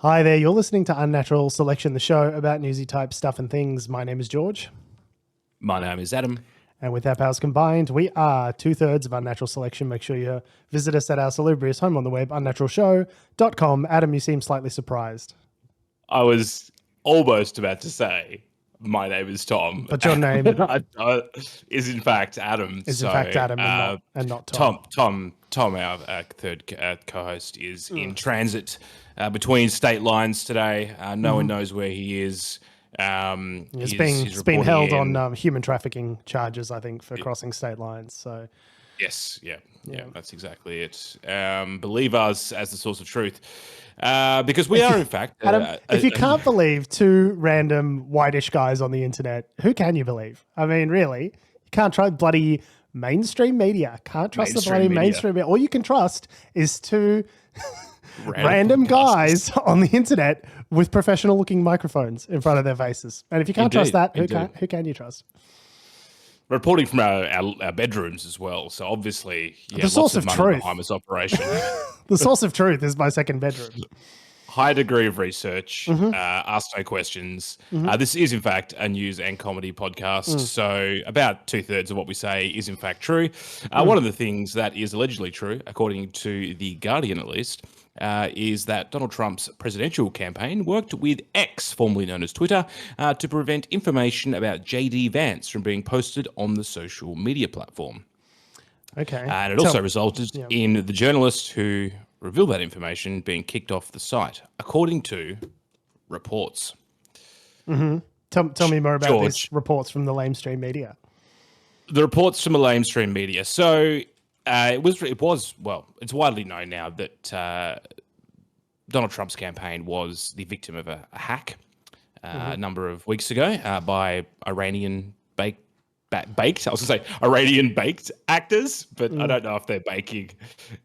Hi there, you're listening to Unnatural Selection, the show about newsy type stuff and things. My name is George. My name is Adam. And with our powers combined, we are 2/3 of Unnatural Selection. Make sure you visit us at our salubrious home on the web, unnaturalshow.com. Adam, you seem slightly surprised. I was almost about to say, my name is Tom. But your name is in fact Adam. Is in fact Adam and not Tom. Tom, our third co-host, is in transit between state lines today. No one knows where he is. He's been held on human trafficking charges, I think, for crossing state lines. So, yes, yeah, that's exactly it. Believe us as the source of truth, because we are, in fact. Adam, if you can't believe two random whitish guys on the internet, who can you believe? I mean, really, you can't trust bloody mainstream media. Can't trust the bloody mainstream media. All you can trust is two random guys on the internet with professional-looking microphones in front of their faces. And if you can't trust that, who can you trust? Reporting from our bedrooms as well. So obviously, the source of truth behind this operation. The source of truth is my second bedroom. High degree of research, ask no questions. This is, in fact, a news and comedy podcast. So about 2/3 of what we say is, in fact, true. One of the things that is allegedly true, according to The Guardian at least, is that Donald Trump's presidential campaign worked with X, formerly known as Twitter, to prevent information about JD Vance from being posted on the social media platform. Okay. And it also resulted in the journalist who revealed that information being kicked off the site, according to reports. Tell me more about these reports from the lamestream media. The reports from the lamestream media. So it's widely known now that Donald Trump's campaign was the victim of a hack a number of weeks ago by Iranian baked. I was going to say Iranian-baked actors, but I don't know if they're baking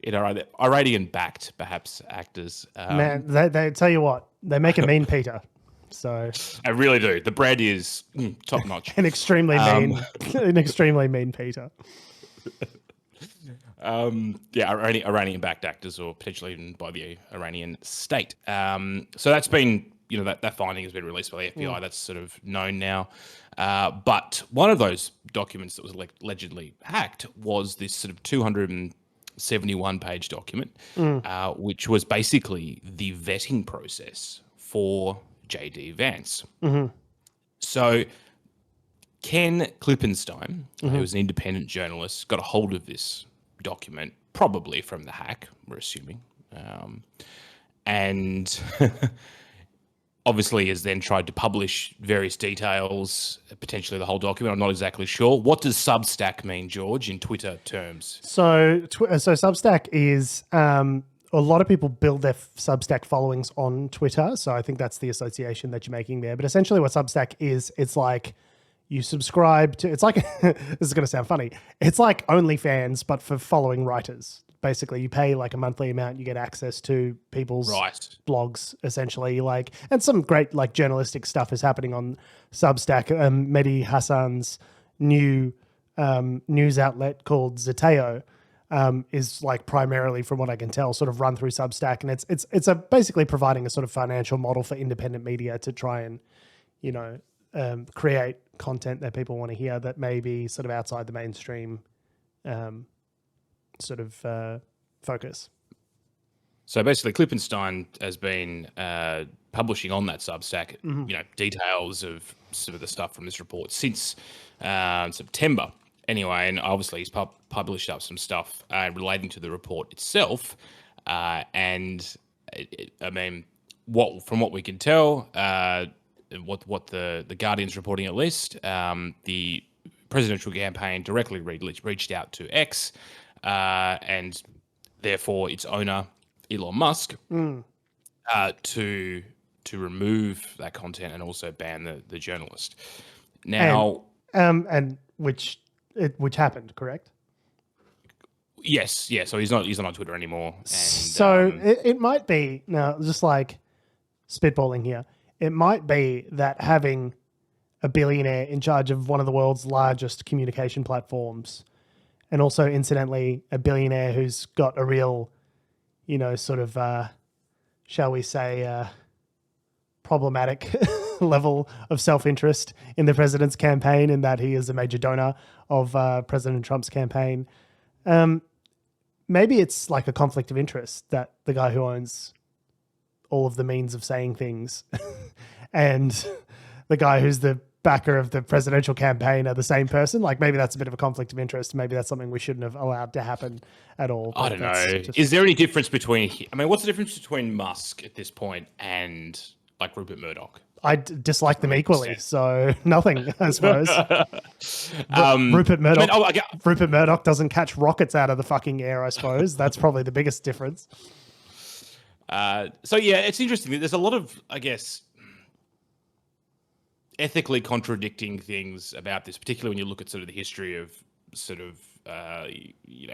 in Iranian-backed, perhaps, actors. Man, they tell you what, they make a mean Peter. So I really do. The bread is top notch. An extremely mean Peter. Iranian-backed actors, or potentially even by the Iranian state. So that's been, that finding has been released by the FBI. That's sort of known now. But one of those documents that was allegedly hacked was this sort of 271-page document, which was basically the vetting process for JD Vance. So Ken Klippenstein, who was an independent journalist, got a hold of this document, probably from the hack, we're assuming, and obviously has then tried to publish various details, potentially the whole document. I'm not exactly sure. What does Substack mean, George, in Twitter terms? So Substack is a lot of people build their Substack followings on Twitter, so I think that's the association that you're making there. But essentially what Substack is, it's like you subscribe to, it's like, this is going to sound funny, it's like OnlyFans, but for following writers. Basically, you pay like a monthly amount, you get access to people's blogs, essentially. And some great like journalistic stuff is happening on Substack. Mehdi Hassan's new news outlet called Zeteo is like primarily, from what I can tell, sort of run through Substack, and it's basically providing a sort of financial model for independent media to try and create content that people want to hear that may be sort of outside the mainstream sort of focus. So basically, Klippenstein has been publishing on that Substack, details of some of the stuff from this report since September. Anyway, and obviously he's published up some stuff relating to the report itself. From what we can tell, what the Guardian's reporting at least, the presidential campaign directly reached out to X, and therefore its owner, Elon Musk, to remove that content and also ban the journalist. Now, and which happened, correct? Yes, yeah. So he's not on Twitter anymore. And, so it might be, now just like spitballing here, it might be that having a billionaire in charge of one of the world's largest communication platforms, and also incidentally a billionaire who's got a real, sort of, shall we say, problematic level of self-interest in the president's campaign, in that he is a major donor of President Trump's campaign. Maybe it's like a conflict of interest that the guy who owns all of the means of saying things and the guy who's the backer of the presidential campaign are the same person. Like, maybe that's a bit of a conflict of interest. Maybe that's something we shouldn't have allowed to happen at all. I don't know. Is there any difference between, what's the difference between Musk at this point and like Rupert Murdoch? I dislike them equally, so nothing, I suppose. Rupert Murdoch. Rupert Murdoch doesn't catch rockets out of the fucking air, I suppose. That's probably the biggest difference. So yeah, it's interesting. There's a lot of, I guess, ethically contradicting things about this, particularly when you look at sort of the history of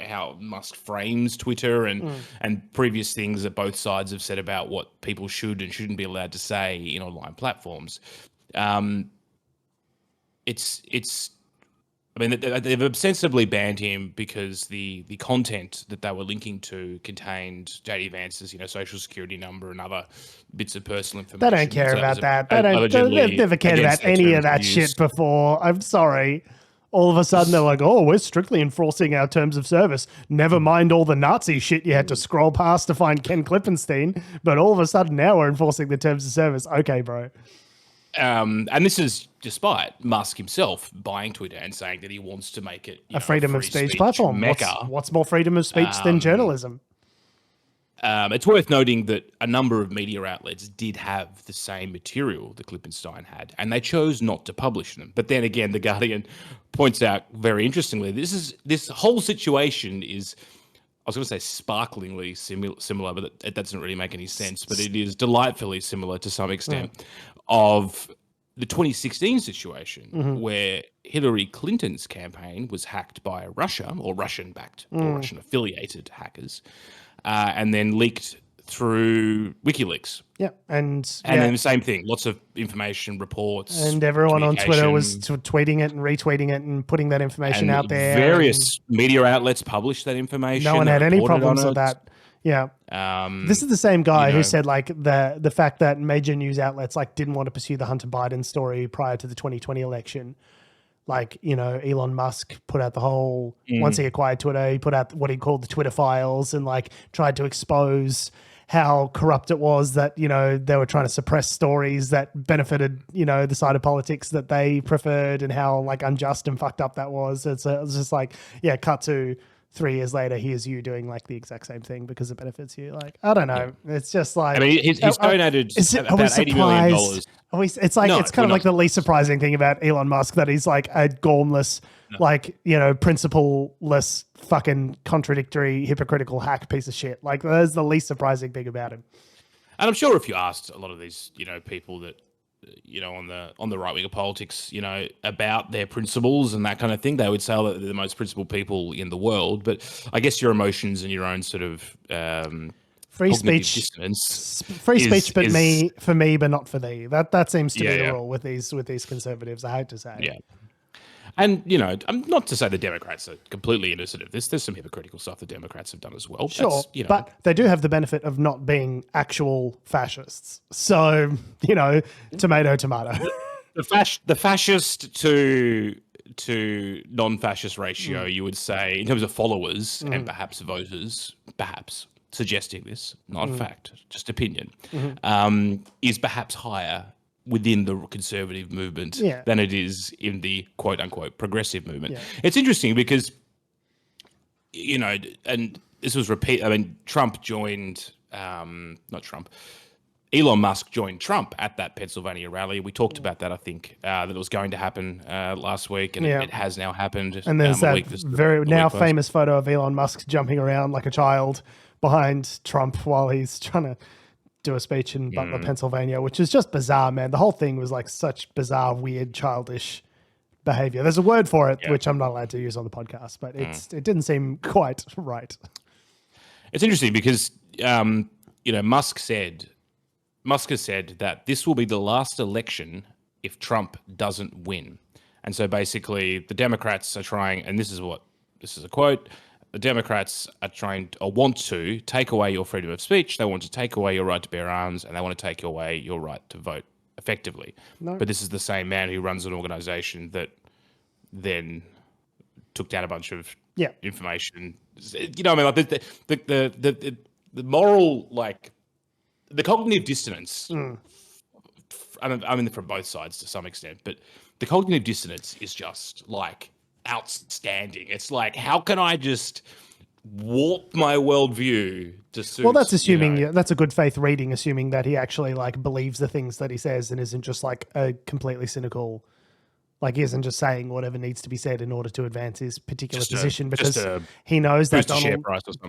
how Musk frames Twitter and previous things that both sides have said about what people should and shouldn't be allowed to say in online platforms. They've ostensibly banned him because the content that they were linking to contained JD Vance's, social security number and other bits of personal information. They don't care about that. They've never cared about any of that shit before. I'm sorry. All of a sudden they're like, oh, we're strictly enforcing our terms of service. Never mind all the Nazi shit you had to scroll past to find Ken Klippenstein. But all of a sudden now we're enforcing the terms of service. Okay, bro. And this is despite Musk himself buying Twitter and saying that he wants to make it a freedom of speech platform. What's more freedom of speech than journalism? It's worth noting that a number of media outlets did have the same material that Klippenstein had, and they chose not to publish them. But then again, The Guardian points out very interestingly, this whole situation is, I was going to say sparklingly similar, but that doesn't really make any sense. But it is delightfully similar to some extent of the 2016 situation where Hillary Clinton's campaign was hacked by Russia or Russian-backed or Russian-affiliated hackers, and then leaked through WikiLeaks. Yeah, and then the same thing, lots of information, reports, and everyone on Twitter was tweeting it and retweeting it and putting that information out there. Various media outlets published that information. No one had any problems with that. Yeah. This is the same guy who said like the fact that major news outlets like didn't want to pursue the Hunter Biden story prior to the 2020 election. Like, Elon Musk put out the whole, once he acquired Twitter, he put out what he called the Twitter files and like tried to expose how corrupt it was that, they were trying to suppress stories that benefited, the side of politics that they preferred, and how like unjust and fucked up that was. It was just like, cut to 3 years later, here's you doing like the exact same thing because it benefits you. Like, I don't know. It's just like, he's donated about $80 million. It's kind of like the least surprising thing about Elon Musk, that he's like a gormless, principle-less, fucking contradictory, hypocritical hack piece of shit. Like, that's the least surprising thing about him. And I'm sure if you asked a lot of these, people that, on the right wing of politics, about their principles and that kind of thing, they would say that they're the most principled people in the world. But I guess your emotions and your own sort of free speech, for me, but not for thee. That seems to be the rule with these conservatives. I hate to say. Yeah. And, I'm not to say the Democrats are completely innocent of this. There's some hypocritical stuff the Democrats have done as well. Sure, but they do have the benefit of not being actual fascists. So, tomato, tomato. The fascist to non-fascist ratio, you would say, in terms of followers and perhaps voters, suggesting this, not a fact, just opinion, is perhaps higher within the conservative movement than it is in the quote-unquote progressive movement. Yeah. It's interesting because, and this was Trump joined, Elon Musk joined Trump at that Pennsylvania rally. We talked about that, I think, that it was going to happen last week, and it has now happened. And there's that very now famous photo of Elon Musk jumping around like a child behind Trump while he's trying to do a speech in Butler, Pennsylvania, which is just bizarre, man. The whole thing was like such bizarre, weird, childish behavior. There's a word for it, which I'm not allowed to use on the podcast, but it didn't seem quite right. It's interesting because, Musk has said that this will be the last election if Trump doesn't win. And so basically the Democrats are trying, and this is a quote, the Democrats are trying or want to take away your freedom of speech. They want to take away your right to bear arms, and they want to take away your right to vote. effectively. No. But this is the same man who runs an organization that then took down a bunch of information. You know what I mean? Like the moral, like the cognitive dissonance. I mean, from both sides to some extent, but the cognitive dissonance is just like outstanding. It's like, how can I just warp my worldview to suit? Well, that's assuming that's a good faith reading, assuming that he actually like believes the things that he says and isn't just like a completely cynical. Like, he isn't just saying whatever needs to be said in order to advance his particular position, because he knows that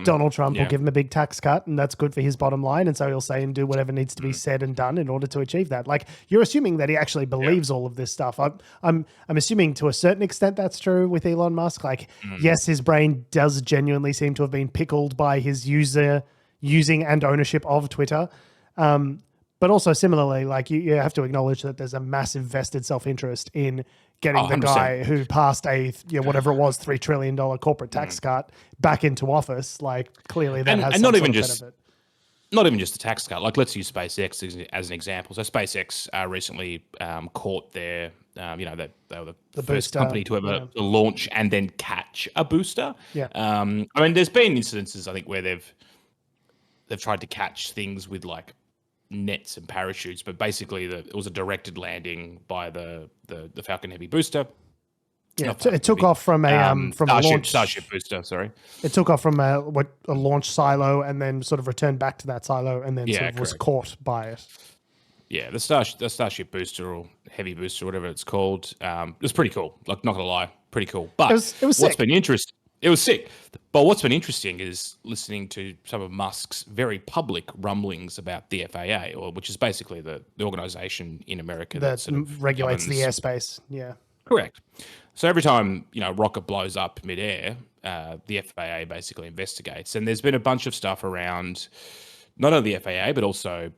Donald Trump will give him a big tax cut, and that's good for his bottom line. And so he'll say and do whatever needs to be said and done in order to achieve that. Like, you're assuming that he actually believes all of this stuff. I'm assuming to a certain extent that's true with Elon Musk. Like, yes, his brain does genuinely seem to have been pickled by his using and ownership of Twitter. But also similarly, like you have to acknowledge that there's a massive vested self-interest in getting the guy who passed whatever it was, $3 trillion corporate tax cut back into office. Like, clearly that has some benefit. Not even just the tax cut. Like, let's use SpaceX as an example. So SpaceX recently caught their, they were the first company to ever launch and then catch a booster. Yeah. I mean, there's been incidences, I think, where they've tried to catch things with like nets and parachutes, but basically it was a directed landing by the Falcon Heavy booster. Yeah, it took off from a Starship booster. Sorry, it took off from a launch silo and then sort of returned back to that silo and then was caught by it. Yeah, the Starship booster or Heavy booster, whatever it's called, it was pretty cool. Like, not gonna lie, pretty cool. But it was sick. It was sick. But what's been interesting is listening to some of Musk's very public rumblings about the FAA, which is basically the organization in America that sort of regulates the airspace. Yeah. Correct. So every time, a rocket blows up midair, the FAA basically investigates. And there's been a bunch of stuff around not only the FAA, but also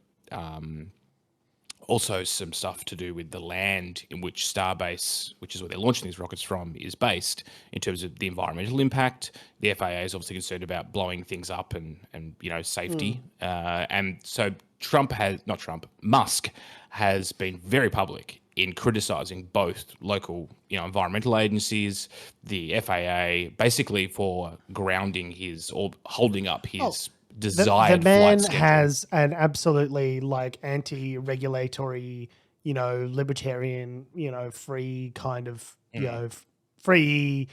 some stuff to do with the land in which Starbase, which is where they're launching these rockets from, is based in terms of the environmental impact. The FAA is obviously concerned about blowing things up and safety. And so Musk has been very public in criticizing both local, environmental agencies, the FAA, basically for grounding or holding up his desired the man flight schedule. Has an absolutely like anti-regulatory, libertarian, free kind of, free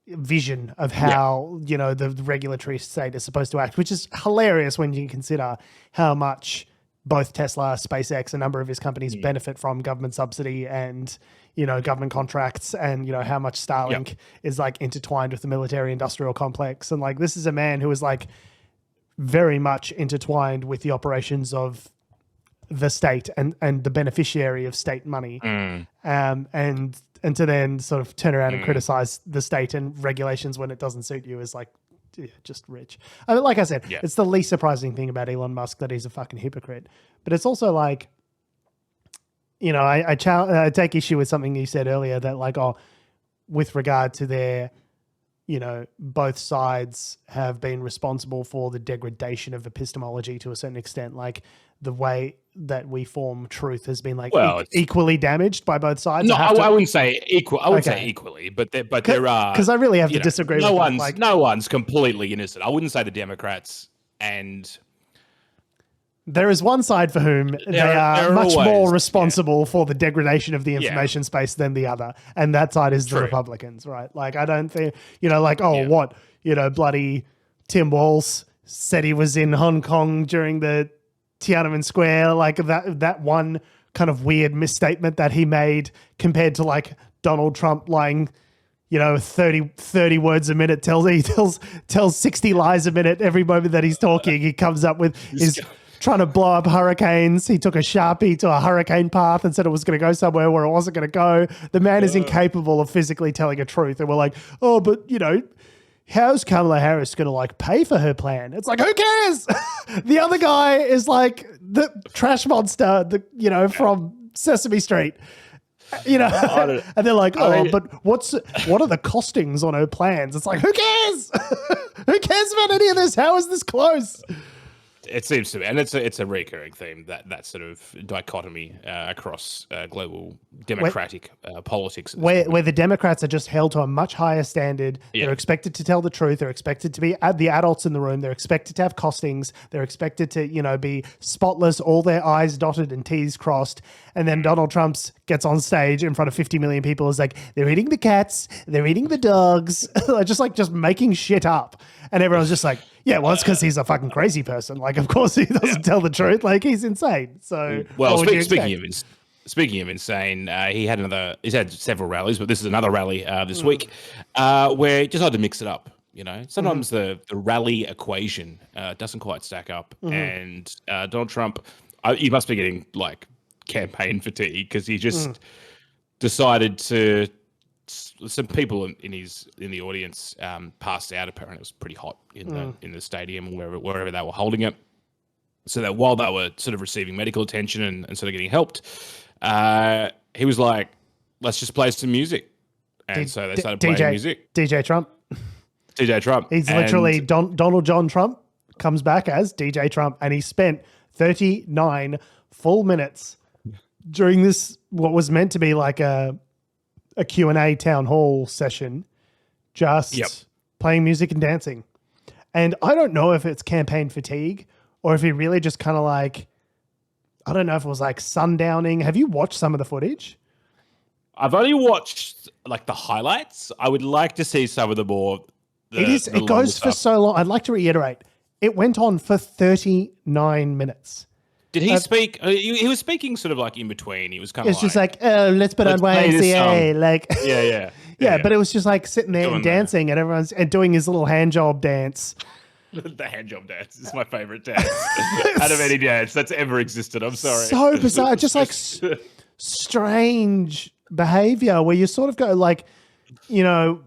vision of how, the regulatory state is supposed to act, which is hilarious when you consider how much both Tesla, SpaceX, a number of his companies benefit from government subsidy and, government contracts, and, how much Starlink is like intertwined with the military industrial complex. And like, this is a man who is like very much intertwined with the operations of the state and the beneficiary of state money. And to then sort of turn around and criticize the state and regulations when it doesn't suit you is like, just rich. I mean, like I said, it's the least surprising thing about Elon Musk that he's a fucking hypocrite. But it's also like, I take issue with something you said earlier that like, with regard to their, both sides have been responsible for the degradation of epistemology to a certain extent. Like, the way that we form truth has been like equally damaged by both sides. No, I wouldn't say equal. I would say equally, but there are, because I really have to disagree. No one's completely innocent. I wouldn't say the Democrats and. There is one side for whom they are much more responsible for the degradation of the information space than the other. And that side is the Republicans, right? Like, I don't think, bloody Tim Walz said he was in Hong Kong during the Tiananmen Square, like that one kind of weird misstatement that he made compared to like Donald Trump lying, 30 words a minute, tells 60 lies a minute every moment that he's talking. He comes up with his trying to blow up hurricanes. He took a Sharpie to a hurricane path and said it was going to go somewhere where it wasn't going to go. The man is incapable of physically telling a truth. And we're like, but how's Kamala Harris going to like pay for her plan? It's like, who cares? The other guy is like the trash monster, from Sesame Street. And they're like, but what are the costings on her plans? It's like, who cares? Who cares about any of this? How is this close? It seems to be, and it's a recurring theme, that sort of dichotomy across global democratic politics. Where the Democrats are just held to a much higher standard. Yeah. They're expected to tell the truth. They're expected to be the adults in the room. They're expected to have costings. They're expected to, be spotless, all their I's dotted and T's crossed. And then Donald Trump gets on stage in front of 50 million people. Is like, they're eating the cats. They're eating the dogs. just making shit up. And everyone's just like, yeah, well, it's because he's a fucking crazy person. Like, of course he doesn't tell the truth. Like, he's insane. So, well, speaking of insane, he's had several rallies, but this is another rally this week where he decided to mix it up. Sometimes the rally equation doesn't quite stack up, and Donald Trump, he must be getting like campaign fatigue because he just decided to. Some people in the audience passed out. Apparently, it was pretty hot in the stadium or wherever they were holding it. So that while they were sort of receiving medical attention and sort of getting helped, he was like, "Let's just play some music." And so they started playing music. DJ Trump. DJ Trump. He's literally Donald John Trump comes back as DJ Trump, and he spent 39 full minutes during this what was meant to be like a Q&A town hall session, just playing music and dancing. And I don't know if it's campaign fatigue or if he really just kind of like, I don't know if it was like sundowning. Have you watched some of the footage? I've only watched like the highlights. I would like to see some of the more. It goes for so long. I'd like to reiterate, it went on for 39 minutes. Did he speak? He was speaking sort of like in between. He was kind of it's just like, oh, let's put on YMCA. Like, yeah. But it was just like sitting there and dancing, and everyone's doing his little hand job dance. The hand job dance is my favorite dance out of any dance that's ever existed. I'm sorry. So bizarre, just like strange behavior where you sort of go like, Joe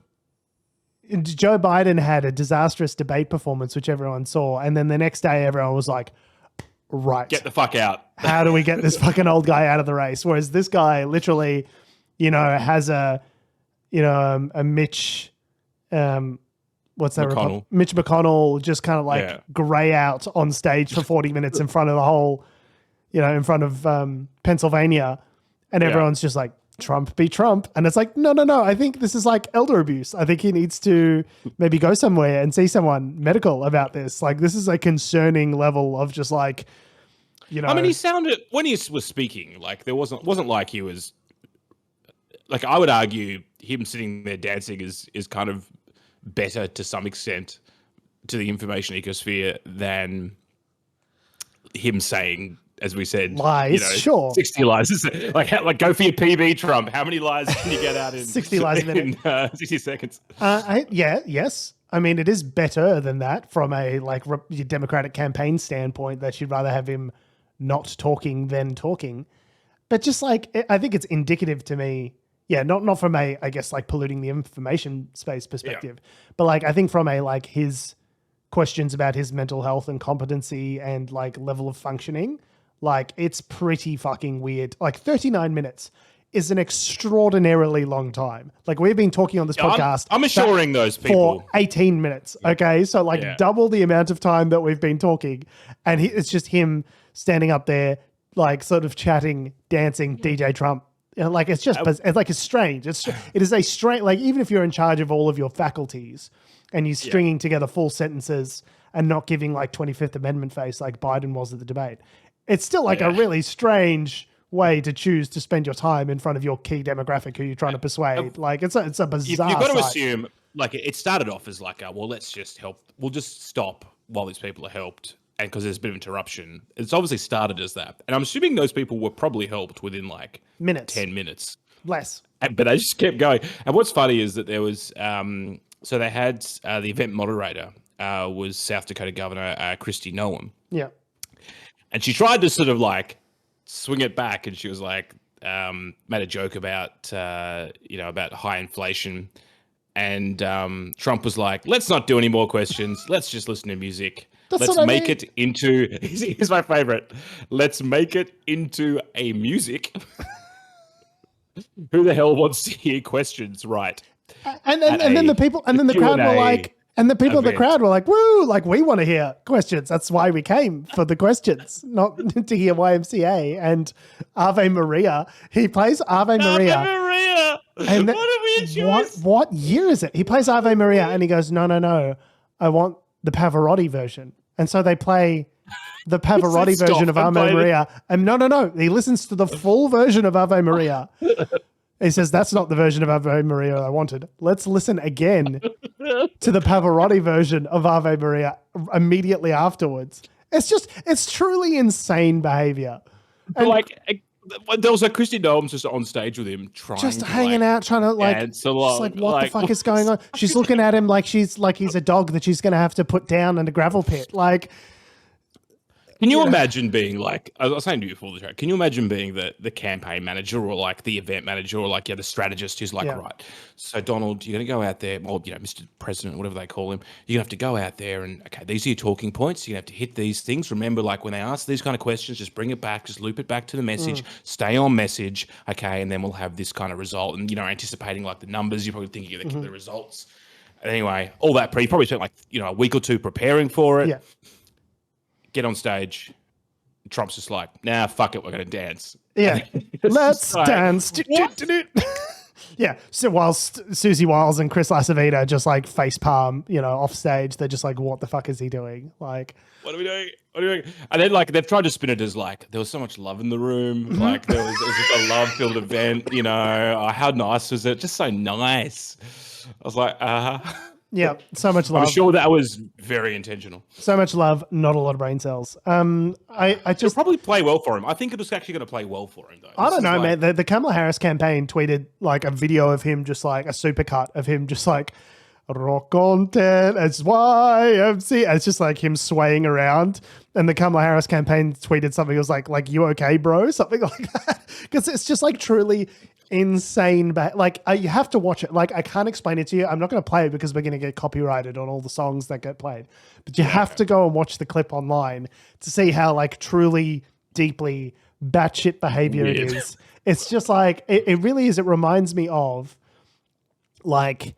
Biden had a disastrous debate performance, which everyone saw, and then the next day everyone was like, right. Get the fuck out. How do we get this fucking old guy out of the race? Whereas this guy literally, has a Mitch, what's that? McConnell. Mitch McConnell just kind of like grey out on stage for 40 minutes in front of the whole, in front of Pennsylvania. And everyone's just like, Trump be Trump. And it's like, no. I think this is like elder abuse. I think he needs to maybe go somewhere and see someone medical about this. Like, this is a concerning level of just like, I mean, he sounded, when he was speaking, like there wasn't like he was, like I would argue him sitting there dancing is kind of better to some extent to the information ecosphere than him saying, as we said, lies, sure, 60 lies. Like go for your PB, Trump. How many lies can you get out in 60 lies a minute? 60 seconds. Yes. I mean, it is better than that from a Democratic campaign standpoint that you'd rather have him not talking than talking. But just like, I think it's indicative to me. Yeah, not from a, I guess, like polluting the information space perspective, but like I think from a like his questions about his mental health and competency and like level of functioning. Like, it's pretty fucking weird. Like, 39 minutes is an extraordinarily long time. Like, we've been talking on this podcast. I'm assuring those people. For 18 minutes, okay? So, like, double the amount of time that we've been talking. And it's just him standing up there, like, sort of chatting, dancing, DJ Trump. Like, it's just, it's strange. It is a strange, like, even if you're in charge of all of your faculties and you're stringing together full sentences and not giving, like, 25th Amendment face like Biden was at the debate, it's still like a really strange way to choose to spend your time in front of your key demographic who you're trying to persuade. Like, it's a bizarre You've got to assume, like, it started off as like, well, let's just help. We'll just stop while these people are helped. And because there's a bit of interruption. It's obviously started as that. And I'm assuming those people were probably helped within like 10 minutes. Less. But they just kept going. And what's funny is that there was, so they had the event moderator was South Dakota Governor Kristi Noem. Yeah. And she tried to sort of like swing it back, and she was like, made a joke about, about high inflation. And Trump was like, let's not do any more questions. Let's just listen to music. Let's make it into, here's my favorite. Let's make it into a music. Who the hell wants to hear questions? Right. And then the people, and then the crowd were like, And the people in the event. crowd were like, woo, like we want to hear questions. That's why we came, for the questions, not to hear YMCA and Ave Maria. He plays Ave Maria. Ave Maria. And What a weird choice. what year is it? He plays Ave Maria and he goes, no. I want the Pavarotti version. And so they play the Pavarotti version of Ave Maria. And no. He listens to the full version of Ave Maria. He says, that's not the version of Ave Maria I wanted. Let's listen again to the Pavarotti version of Ave Maria immediately afterwards. It's truly insane behavior. And like, there was Christy Nolan's just on stage with him, just hanging out, trying to just what the fuck is going on? She's looking at him like he's a dog that she's going to have to put down in a gravel pit. Like, can you imagine being like, I was saying to you before the show, can you imagine being the campaign manager or like the event manager or like, the strategist who's like, right, so Donald, you're going to go out there, or, Mr. President, whatever they call him, you're going to have to go out there and, okay, these are your talking points. You're going to have to hit these things. Remember, like when they ask these kind of questions, just bring it back, just loop it back to the message, stay on message, okay, and then we'll have this kind of result. And, anticipating like the numbers, you're probably thinking of the results. Anyway, all that, you probably spent like, a week or two preparing for it. Yeah. Get on stage. Trump's just like, nah, fuck it, we're going to dance. Yeah, let's dance. Yeah, so whilst Susie Wiles and Chris Lasavita just like face palm, off stage, they're just like, what the fuck is he doing? Like, what are we doing? And then like they've tried to spin it as like there was so much love in the room, like it was just a love-filled event. How nice was it? Just so nice. I was like, yeah, so much love. I'm sure that was very intentional. So much love, not a lot of brain cells. I just It'll probably play well for him. I think it was actually going to play well for him, though. I don't know, man. The Kamala Harris campaign tweeted like a video of him, just like a supercut of him, just like rock content as YMC. It's just like him swaying around. And the Kamala Harris campaign tweeted something. It was like you okay, bro? Something like that. Because it's just like truly insane. Like you have to watch it. Like I can't explain it to you. I'm not going to play it because we're going to get copyrighted on all the songs that get played. But you have to go and watch the clip online to see how like truly deeply batshit behavior it is. It's just like it really is. It reminds me of like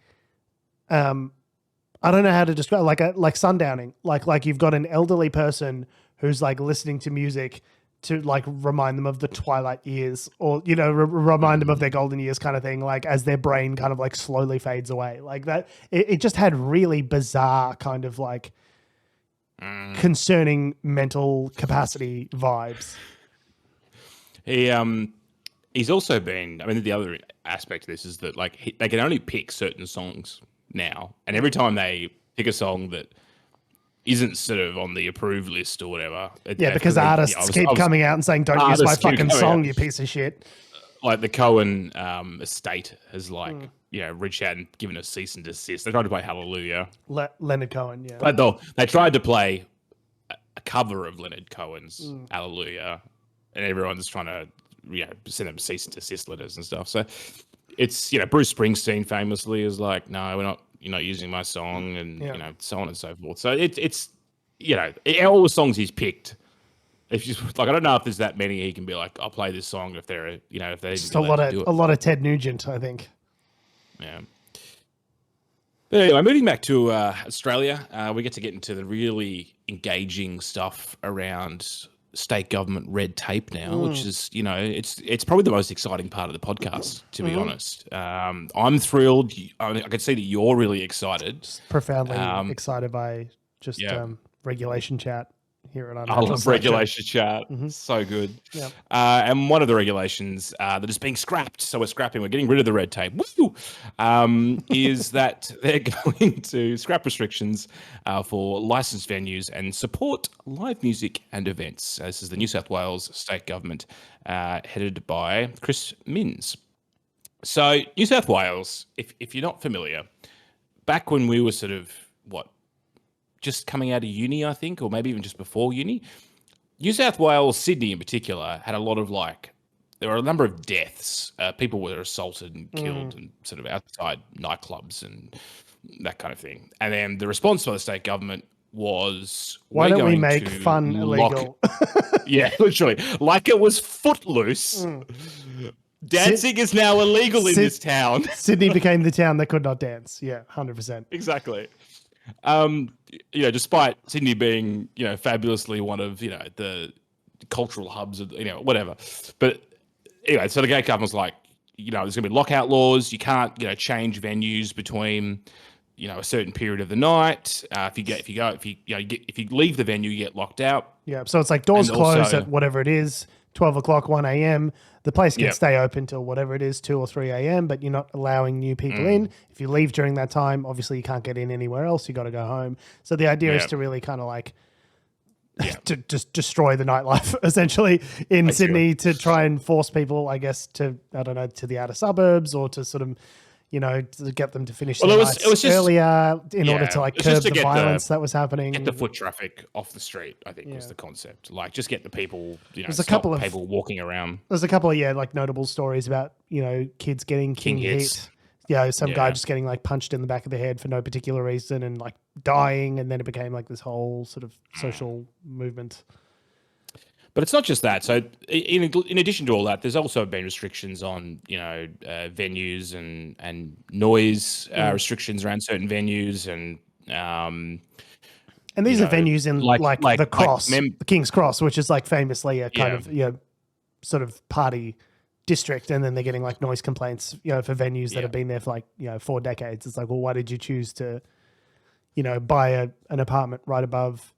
I don't know how to describe like sundowning. Like you've got an elderly person who's like listening to music to like remind them of the twilight years or, remind them of their golden years kind of thing. Like as their brain kind of like slowly fades away like that. It just had really bizarre kind of like concerning mental capacity vibes. He's also been, the other aspect of this is that like they can only pick certain songs now. And every time they pick a song that isn't sort of on the approved list or whatever. Because artists keep coming out and saying, don't use my fucking song, you piece of shit. Like the Cohen estate has reached out and given a cease and desist. They tried to play Hallelujah. Leonard Cohen, yeah. But they tried to play a cover of Leonard Cohen's Hallelujah, and everyone's trying to send them cease and desist letters and stuff. So it's, Bruce Springsteen famously is like, no, you're not using my song, and so on and so forth. So it's all the songs he's picked. If you like, I don't know if there's that many he can be like, I'll play this song if they're if they just a lot of Ted Nugent, I think. Yeah. But anyway, moving back to Australia, we get into the really engaging stuff around state government red tape now, which is, it's probably the most exciting part of the podcast, to be honest. I'm thrilled. I can see that you're really excited. Just profoundly excited by just regulation chat here at Unnatural Selection. I love regulation chat. So good. Yep. And one of the regulations that is being scrapped, so we're getting rid of the red tape, woo, is that they're going to scrap restrictions for licensed venues and support live music and events. This is the New South Wales state government headed by Chris Minns. So New South Wales, if you're not familiar, back when we were sort of, just coming out of uni, I think, or maybe even just before uni, New South Wales, Sydney in particular, had a lot of there were a number of deaths. People were assaulted and killed and sort of outside nightclubs and that kind of thing. And then the response by the state government was, why don't we make fun illegal? Yeah, literally. Like it was Footloose. Dancing is now illegal in this town. Sydney became the town that could not dance. Yeah, 100%. Exactly. Despite Sydney being, fabulously one of, the cultural hubs of, whatever. But anyway, so the gay government's like, there's going to be lockout laws. You can't, change venues between, a certain period of the night. If you leave the venue, you get locked out. Yeah. So it's like doors And close also- at whatever it is, 12 o'clock, 1 a.m. The place can Yep. stay open till whatever it is, 2 or 3 a.m., but you're not allowing new people in. If you leave during that time, obviously you can't get in anywhere else. You got to go home. So the idea is Yep. to really kind of like to just destroy the nightlife essentially in Sydney to try and force people, I guess, to the outer suburbs or to sort of, to get them to finish their nights earlier in order to like curb the violence that was happening. Get the foot traffic off the street, I think was the concept. Like just get the people, There's a couple of people walking around. There's a couple of like notable stories about, kids getting king hit. Yeah, some guy just getting like punched in the back of the head for no particular reason and like dying, and then it became like this whole sort of social movement. But it's not just that. So in addition to all that, there's also been restrictions on, venues and noise restrictions around certain venues. And these are venues in like the Cross, the King's Cross, which is like famously a kind of, sort of party district. And then they're getting like noise complaints, for venues that have been there for like, 4 decades. It's like, well, why did you choose to, buy an apartment right above,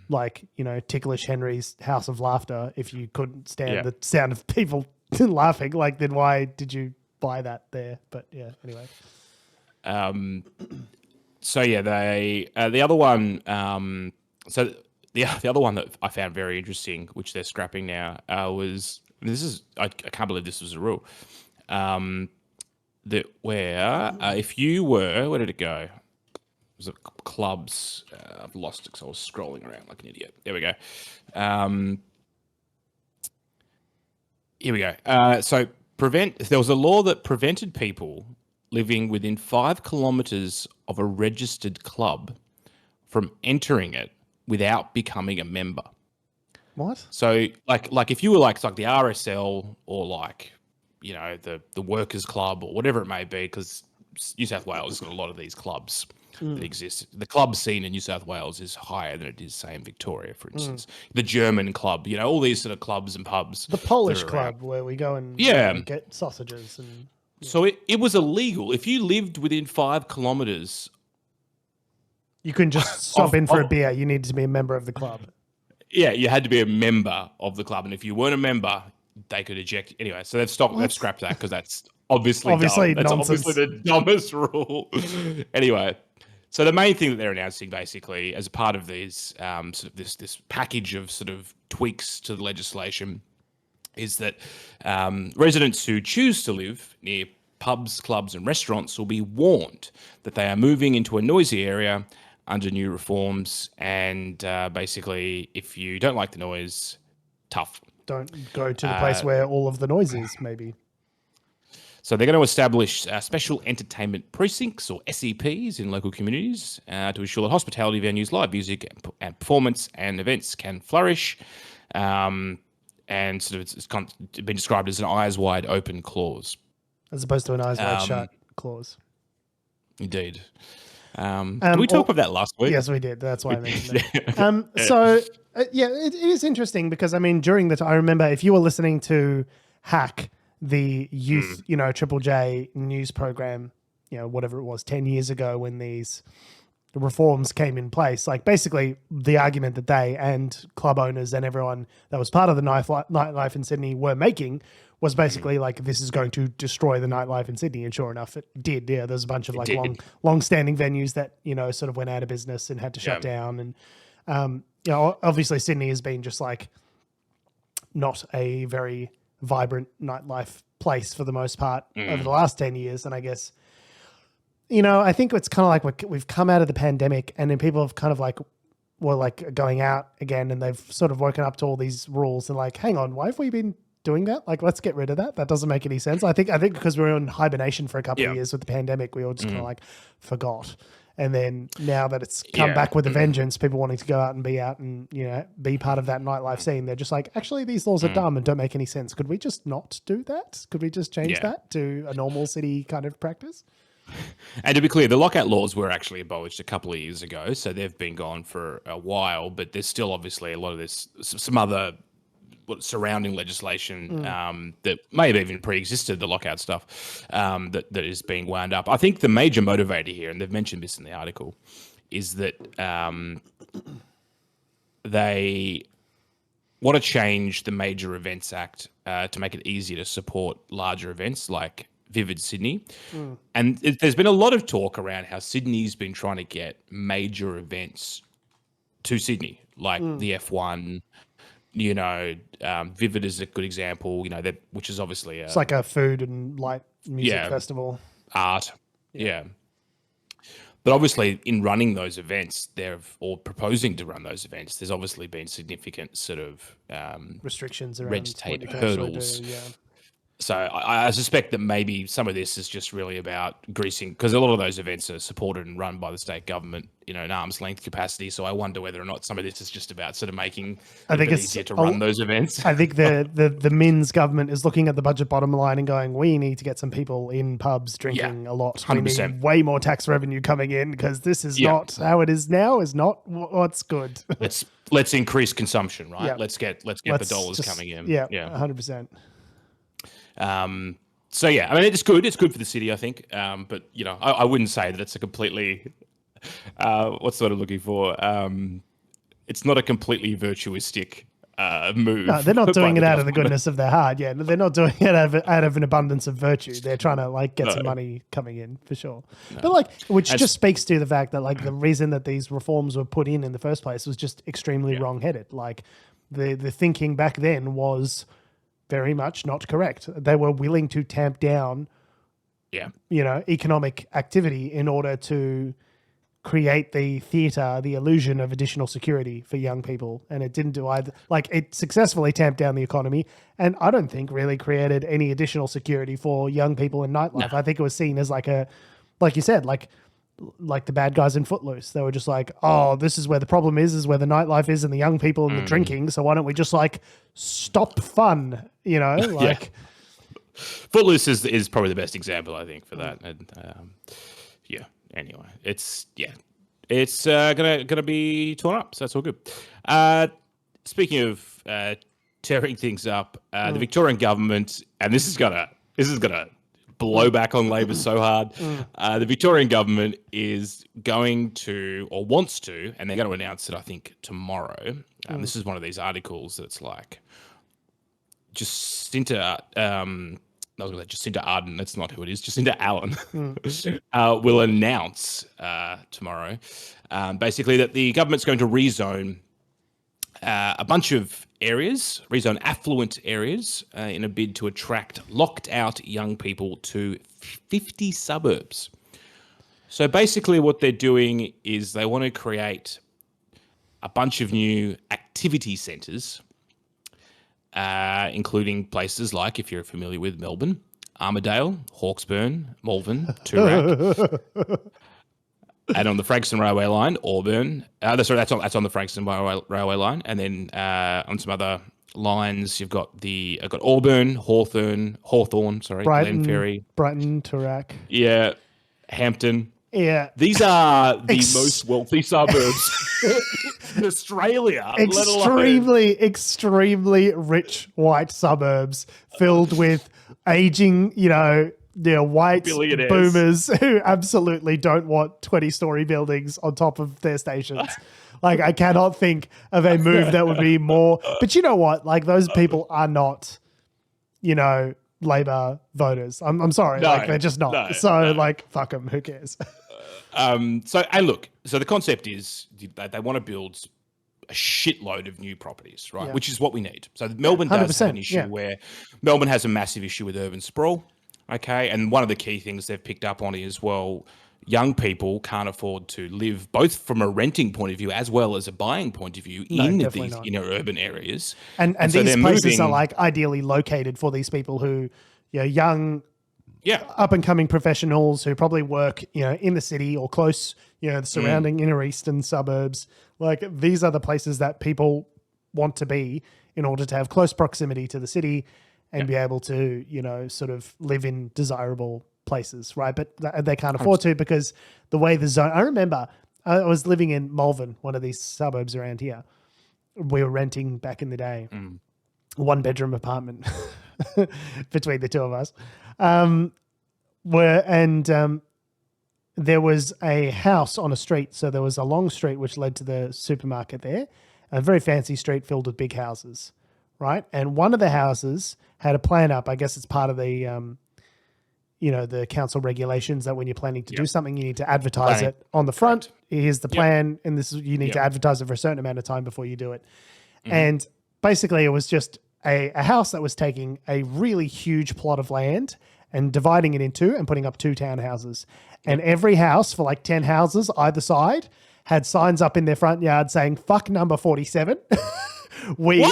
like, Ticklish Henry's House of Laughter if you couldn't stand the sound of people laughing? Like, then why did you buy that there? But anyway. So the other one, the other one that I found very interesting, which they're scrapping now, was I can't believe this was a rule, that where if you were, where did it go? Was it clubs? I've lost it because I was scrolling around like an idiot. There we go. Here we go. So there was a law that prevented people living within 5 kilometers of a registered club from entering it without becoming a member. What? So like if you were like the RSL or like, the Workers Club or whatever it may be, because New South Wales has got a lot of these clubs that exist. The club scene in New South Wales is higher than it is, say, in Victoria, for instance. The German club, all these sort of clubs and pubs. The Polish club where we go and get sausages. And So it was illegal. If you lived within 5 kilometers, you couldn't just stop in for a beer. You needed to be a member of the club. Yeah, you had to be a member of the club. And if you weren't a member, they could eject. Anyway, so they've scrapped that because that's obviously dumb. That's nonsense. obviously the dumbest rule. Anyway, so the main thing that they're announcing basically as a part of these sort of this package of sort of tweaks to the legislation is that residents who choose to live near pubs, clubs and restaurants will be warned that they are moving into a noisy area under new reforms. And basically, if you don't like the noise, tough. Don't go to the place where all of the noise is, maybe. So they're going to establish special entertainment precincts or SEPs in local communities to ensure that hospitality venues, live music and performance and events can flourish. And sort of it's been described as an eyes wide open clause. As opposed to an eyes wide shut clause. Indeed. Did we talk about that last week? Yes, we did. That's why I mentioned it. So, it is interesting because, I mean, during the time, I remember if you were listening to Hack, the youth, Triple J news program, whatever it was, 10 years ago when these reforms came in place, like basically the argument that they and club owners and everyone that was part of the nightlife in Sydney were making was basically like, this is going to destroy the nightlife in Sydney. And sure enough, it did. Yeah, there's a bunch of like long-standing venues that, sort of went out of business and had to shut down. And, obviously Sydney has been just like not a very vibrant nightlife place for the most part over the last 10 years. And I guess, I think it's kind of like we've come out of the pandemic and then people have kind of like, going out again and they've sort of woken up to all these rules and like, hang on, why have we been doing that? Like, let's get rid of that. That doesn't make any sense. I think because we were in hibernation for a couple of years with the pandemic, we all just kind of like forgot. And then now that it's come back with a vengeance, people wanting to go out and be part of that nightlife scene, they're just like, actually, these laws are dumb and don't make any sense. Could we just not do that? Could we just change that to a normal city kind of practice? And to be clear, the lockout laws were actually abolished a couple of years ago, so they've been gone for a while. But there's still obviously a lot of this, some other surrounding legislation that may have even pre-existed the lockout stuff that is being wound up. I think the major motivator here, and they've mentioned this in the article, is that they want to change the Major Events Act to make it easier to support larger events like Vivid Sydney. And there's been a lot of talk around how Sydney's been trying to get major events to Sydney, like the F1, Vivid is a good example, which is obviously it's like a food and light music festival. Art. Yeah. But obviously in running those events, or proposing to run those events, there's obviously been significant sort of restrictions around red tape hurdles. So I suspect that maybe some of this is just really about greasing, because a lot of those events are supported and run by the state government, in arm's length capacity. So I wonder whether or not some of this is just about sort of making it easier to run those events. I think the Min's government is looking at the budget bottom line and going, we need to get some people in pubs drinking a lot. 100%. We need way more tax revenue coming in, because this is not how it is now, is not what's good. Let's increase consumption, right? Yeah. Let's get the dollars coming in. Yeah, 100%. So yeah, I mean, it's good. It's good for the city, I think. But I wouldn't say that it's a completely, what's the word I'm looking for? It's not a completely virtuistic move. No, they're not doing it out of the goodness of their heart. Yeah, they're not doing it out of an abundance of virtue. They're trying to get some money coming in for sure. No. But which just speaks to the fact that the reason that these reforms were put in the first place was just extremely wrong-headed. Like the thinking back then was very much not correct. They were willing to tamp down, economic activity in order to create the theatre, the illusion of additional security for young people. And it didn't do either. It successfully tamped down the economy, and I don't think really created any additional security for young people in nightlife. No. I think it was seen as like you said, like the bad guys in Footloose. They were just like, oh, this is where the problem is where the nightlife is and the young people and the drinking. So why don't we just stop fun, Footloose is probably the best example, I think, for that. And anyway, it's gonna be torn up. So that's all good. Speaking of tearing things up, the Victorian government, and this is gonna blow back on Labor so hard. The Victorian government is going to, or wants to, and they're going to announce it, I think, tomorrow. This is one of these articles that's like Jacinta Ardern, that's not who it is, Jacinta Allen, will announce tomorrow, basically that the government's going to rezone a bunch of areas, rezone affluent areas, in a bid to attract locked out young people to 50 suburbs. So basically what they're doing is they want to create a bunch of new activity centres, including places like, if you're familiar with Melbourne, Armadale, Hawkesbury, Malvern, Toorak. And on the Frankston Railway line, Auburn. That's on the Frankston Railway line. And then on some other lines, you've got Auburn, Hawthorn, Brighton, Glenferrie. Brighton, Toorak. Yeah, Hampton. Yeah. These are the most wealthy suburbs in Australia. Extremely rich white suburbs filled with aging, white boomers who absolutely don't want 20-story buildings on top of their stations. I cannot think of a move that would be more. But you know what? Those people are not, Labor voters. I'm sorry. No, they're just not. Fuck them. Who cares? So the concept is they want to build a shitload of new properties, right? Yeah. Which is what we need. So Melbourne does have an issue where Melbourne has a massive issue with urban sprawl. Okay. And one of the key things they've picked up on is, young people can't afford to live both from a renting point of view as well as a buying point of view in these urban areas. And so these places are ideally located for these people who, young, up and coming professionals who probably work, in the city or close, the surrounding inner eastern suburbs. These are the places that people want to be in order to have close proximity to the city and be able to, sort of live in desirable places, right? But they can't afford to because the way the zone. I remember I was living in Malvern, one of these suburbs around here. We were renting back in the day, 1-bedroom apartment between the two of us. There was a house on a street. So there was a long street which led to the supermarket there, a very fancy street filled with big houses, right? And one of the houses had a plan up. I guess it's part of the, the council regulations that when you're planning to do something, you need to advertise it on the front. Correct. Here's the plan. And this is, you need to advertise it for a certain amount of time before you do it. And basically it was just a house that was taking a really huge plot of land and dividing it in two and putting up 2 townhouses. And every house for like 10 houses either side had signs up in their front yard saying, fuck number 47.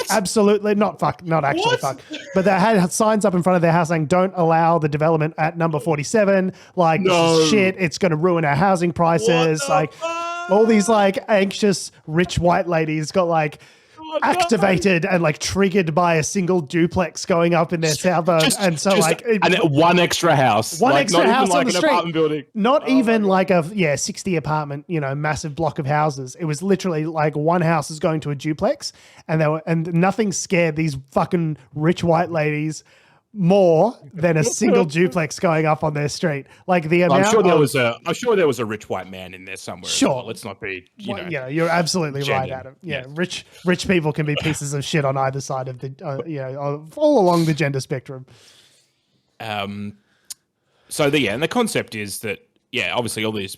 Absolutely not actually fuck, but they had signs up in front of their house saying, don't allow the development at number 47. Like, this is shit. It's going to ruin our housing prices. Like all these like anxious rich white ladies got like activated and like triggered by a single duplex going up in their suburb. And so like one extra house, on the street, apartment building. Not even like a 60 apartment, massive block of houses. It was literally like one house is going to a duplex, and nothing scared these fucking rich white ladies more than a single duplex going up on their street. Like the amount. I'm sure there was a rich white man in there somewhere. Sure, well. Let's not be. You're absolutely right, Adam. Yeah, rich people can be pieces of shit on either side of the, all along the gender spectrum. And the concept is that obviously all these.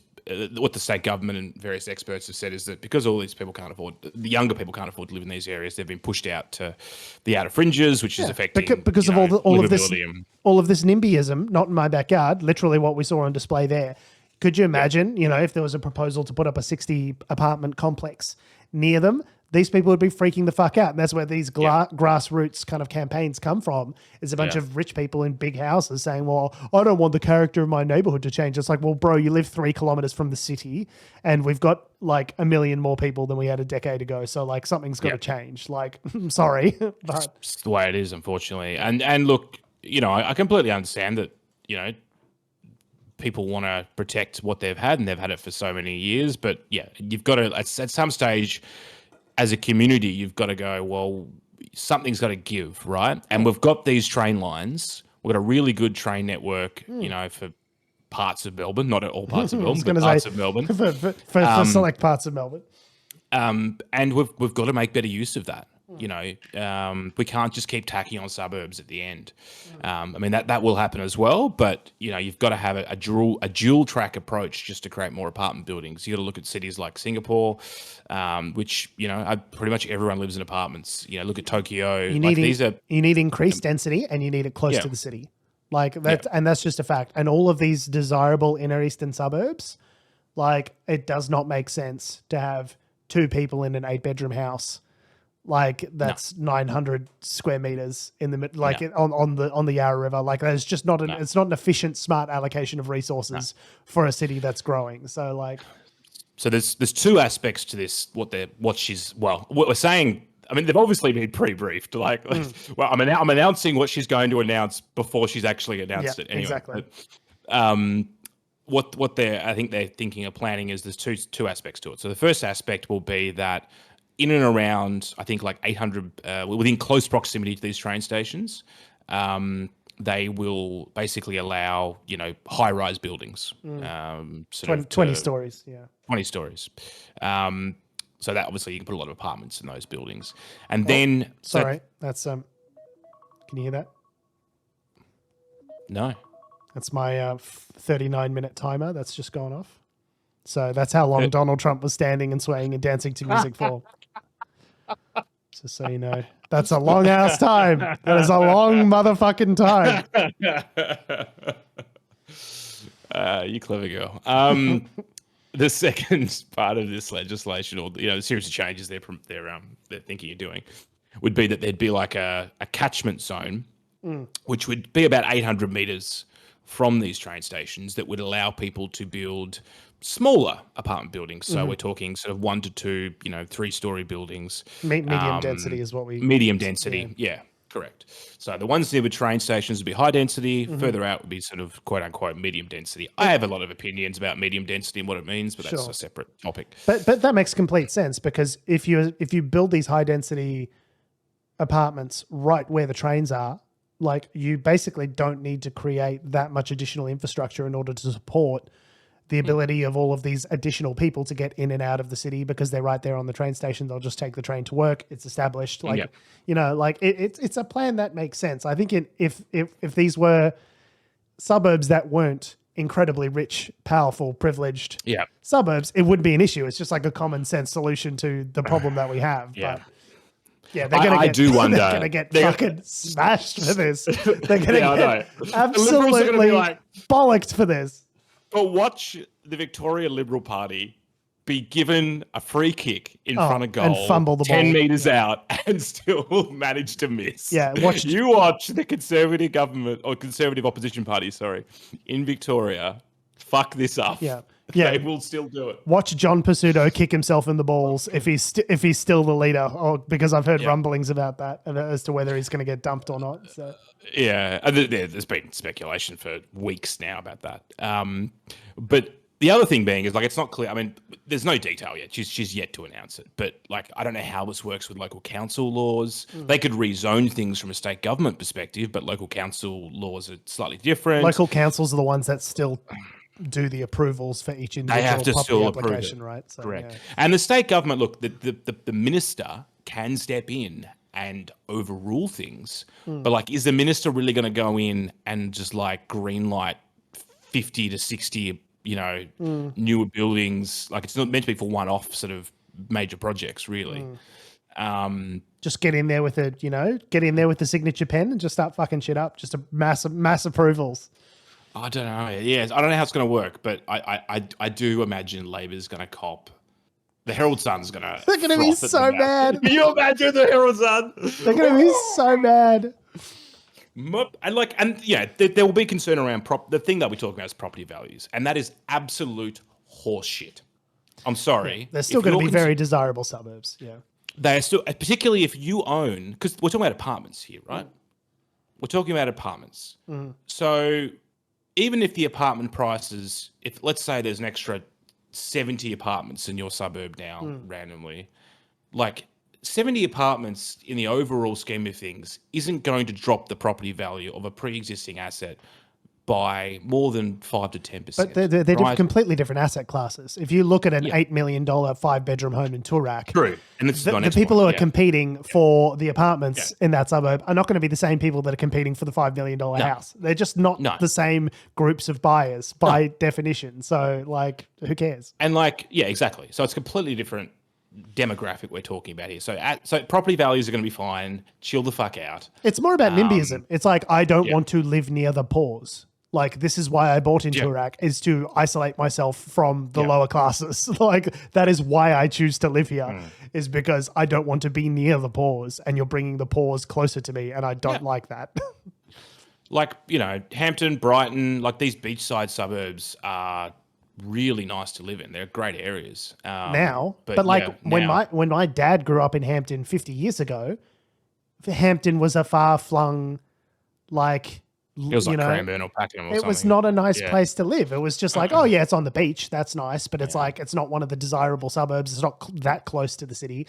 What the state government and various experts have said is that because all these people can't afford, the younger people can't afford to live in these areas, they've been pushed out to the outer fringes, which is affecting because of all of this NIMBYism. Not in my backyard. Literally, what we saw on display there. Could you imagine? If there was a proposal to put up a 60 apartment complex near them, these people would be freaking the fuck out. And that's where these grassroots kind of campaigns come from, is a bunch of rich people in big houses saying, well, I don't want the character of my neighborhood to change. It's like, well, bro, you live 3 kilometers from the city and we've got like 1 million more people than we had a decade ago. So like something's got to change. Like, I'm sorry. But it's the way it is, unfortunately. And look, I completely understand that, people want to protect what they've had and they've had it for so many years. But you've got to, at some stage, as a community, you've got to go, well, something's got to give, right? And we've got these train lines. We've got a really good train network, for parts of Melbourne, not at all parts of Melbourne, but parts of Melbourne. For select parts of Melbourne. And we've got to make better use of that. We can't just keep tacking on suburbs at the end. That will happen as well, but you've got to have a dual track approach just to create more apartment buildings. You got to look at cities like Singapore, which pretty much everyone lives in apartments. Look at Tokyo. You need increased density, and you need it close to the city. Like that, and that's just a fact. And all of these desirable inner eastern suburbs, like it does not make sense to have 2 people in an 8-bedroom house. Like that's 900 square meters in the on the Yarra River. Like that's just not it's not an efficient, smart allocation of resources for a city that's growing. So like, there's 2 aspects to this. What we're saying. They've obviously been pre-briefed. Well, I'm announcing what she's going to announce before she's actually announced it. Anyway, exactly. What I think they're thinking of planning is there's two aspects to it. So the first aspect will be that in and around, I think like 800, within close proximity to these train stations, they will basically allow, high-rise buildings. 20 stories, 20 stories. So that obviously you can put a lot of apartments in those buildings. And then... Sorry, that's... Can you hear that? No. That's my 39-minute timer that's just gone off. So that's how long Donald Trump was standing and swaying and dancing to music for. Just so you know. That's a long ass time. That is a long motherfucking time. You clever girl. The second part of this legislation, or the series of changes they're thinking of doing, would be that there'd be like a catchment zone, which would be about 800 meters from these train stations, that would allow people to build smaller apartment buildings. So we're talking sort of 1 to 2, 3-story buildings. Medium density is what we... Medium density, yeah. Correct. So the ones near the train stations would be high density. Further out would be sort of quote unquote medium density. I have a lot of opinions about medium density and what it means, but that's a separate topic. But that makes complete sense, because if you build these high density apartments right where the trains are, like, you basically don't need to create that much additional infrastructure in order to support the ability of all of these additional people to get in and out of the city, because they're right there on the train station. They'll just take the train to work. It's established. Like, it's a plan that makes sense. I think if these were suburbs that weren't incredibly rich, powerful, privileged suburbs, it wouldn't be an issue. It's just like a common sense solution to the problem that we have. But yeah, they're gonna get fucking smashed for this. They're gonna get absolutely bollocked for this. But watch the Victorian Liberal Party be given a free kick in front of goal and fumble the 10 ball. meters out and still manage to miss. Yeah, watch the Conservative government or Conservative opposition party, in Victoria fuck this up. Yeah. They will still do it. Watch John Pizzuto kick himself in the balls if he's still the leader, because I've heard rumblings about that as to whether he's going to get dumped or not. So. Yeah, there's been speculation for weeks now about that. But the other thing being is, like, it's not clear. I mean, there's no detail yet. She's yet to announce it. But, like, I don't know how this works with local council laws. They could rezone things from a state government perspective, but local council laws are slightly different. Local councils are the ones that still do the approvals for each individual property application, right? So, correct. Yeah. And the state government, look, the minister can step in and overrule things, but, like, is the minister really going to go in and just, like, green light 50 to 60, newer buildings? Like, it's not meant to be for one-off sort of major projects, really. Just get in there with the signature pen and just start fucking shit up. Just a mass approvals. I don't know. Yeah, I don't know how it's going to work, but I do imagine Labor's going to cop. The Herald Sun's going to. They're going to be so mad. Can you imagine the Herald Sun? They're going to be so mad. There will be concern around the thing that we're talking about is property values, and that is absolute horseshit. I'm sorry. They're still going to be very desirable suburbs. Yeah. They are still, particularly if you own, because we're talking about apartments here, right? We're talking about apartments. So even if the apartment prices, if let's say there's an extra 70 apartments in your suburb now, randomly, like 70 apartments in the overall scheme of things isn't going to drop the property value of a pre-existing asset by more than 5 to 10%. But they're completely different asset classes. If you look at an $8 million 5-bedroom home in Toorak, true, and the people who are competing for the apartments in that suburb are not going to be the same people that are competing for the $5 million house. They're just not the same groups of buyers by definition. So, like, who cares? And, like, yeah, exactly. So it's completely different demographic we're talking about here. So property values are going to be fine. Chill the fuck out. It's more about NIMBYism. It's like, I don't want to live near the poors. Like, this is why I bought into Iraq, is to isolate myself from the lower classes. Like, that is why I choose to live here, is because I don't want to be near the poors, and you're bringing the poors closer to me, and I don't like that. Like, Hampton, Brighton, like, these beachside suburbs are really nice to live in. They're great areas. When my dad grew up in Hampton 50 years ago, Hampton was a far-flung, like... It was like Cranbourne or Pakenham or something. It was not a nice place to live. It was just like, oh yeah, it's on the beach. That's nice. But it's like, it's not one of the desirable suburbs. It's not that close to the city.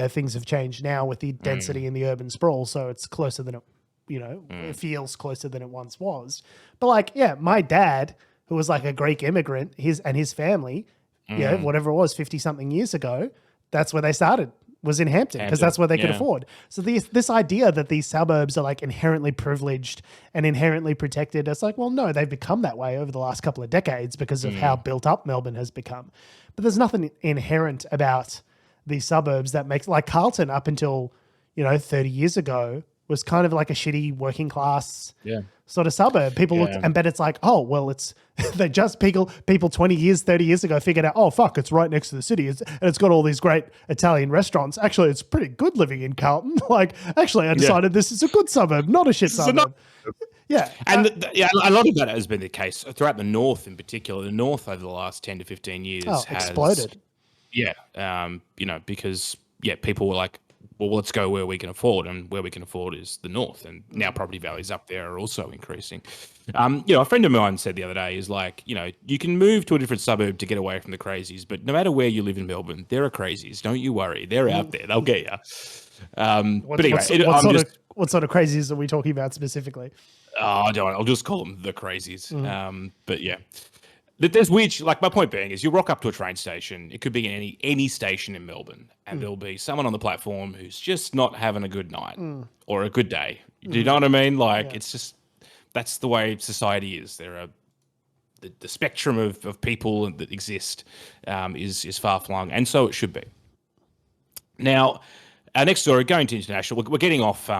Things have changed now with the density and the urban sprawl. So it's closer than it, it feels closer than it once was. But like, my dad, who was like a Greek immigrant, his family, whatever it was, 50 something years ago, that's where they started. Was in Hampton, because that's what they could afford. So this idea that these suburbs are like inherently privileged and inherently protected, it's like, well, no, they've become that way over the last couple of decades because of how built up Melbourne has become. But there's nothing inherent about these suburbs that makes, like, Carlton up until, 30 years ago was kind of like a shitty working class sort of suburb. People looked, and bet it's like, oh, well, it's, they just, people 20 years, 30 years ago figured out, oh, fuck, it's right next to the city. And it's got all these great Italian restaurants. Actually, it's pretty good living in Carlton. Like, actually, I decided this is a good suburb, not a shit suburb. And a lot of that has been the case throughout the north in particular. The north over the last 10 to 15 years has exploded. Because, people were like, well, let's go where we can afford, and where we can afford is the north. And now property values up there are also increasing. A friend of mine said the other day is like, you can move to a different suburb to get away from the crazies, but no matter where you live in Melbourne, there are crazies. Don't you worry, they're out there. They'll get you. But anyway, what sort of crazies are we talking about specifically? I'll just call them the crazies. But yeah. There's weird, like my point being is you rock up to a train station, it could be any station in Melbourne, and there'll be someone on the platform who's just not having a good night or a good day. Do you know what I mean? Like, it's just, that's the way society is. There are the spectrum of people that exist is far flung, and so it should be. Now, our next story, going to international, we're getting off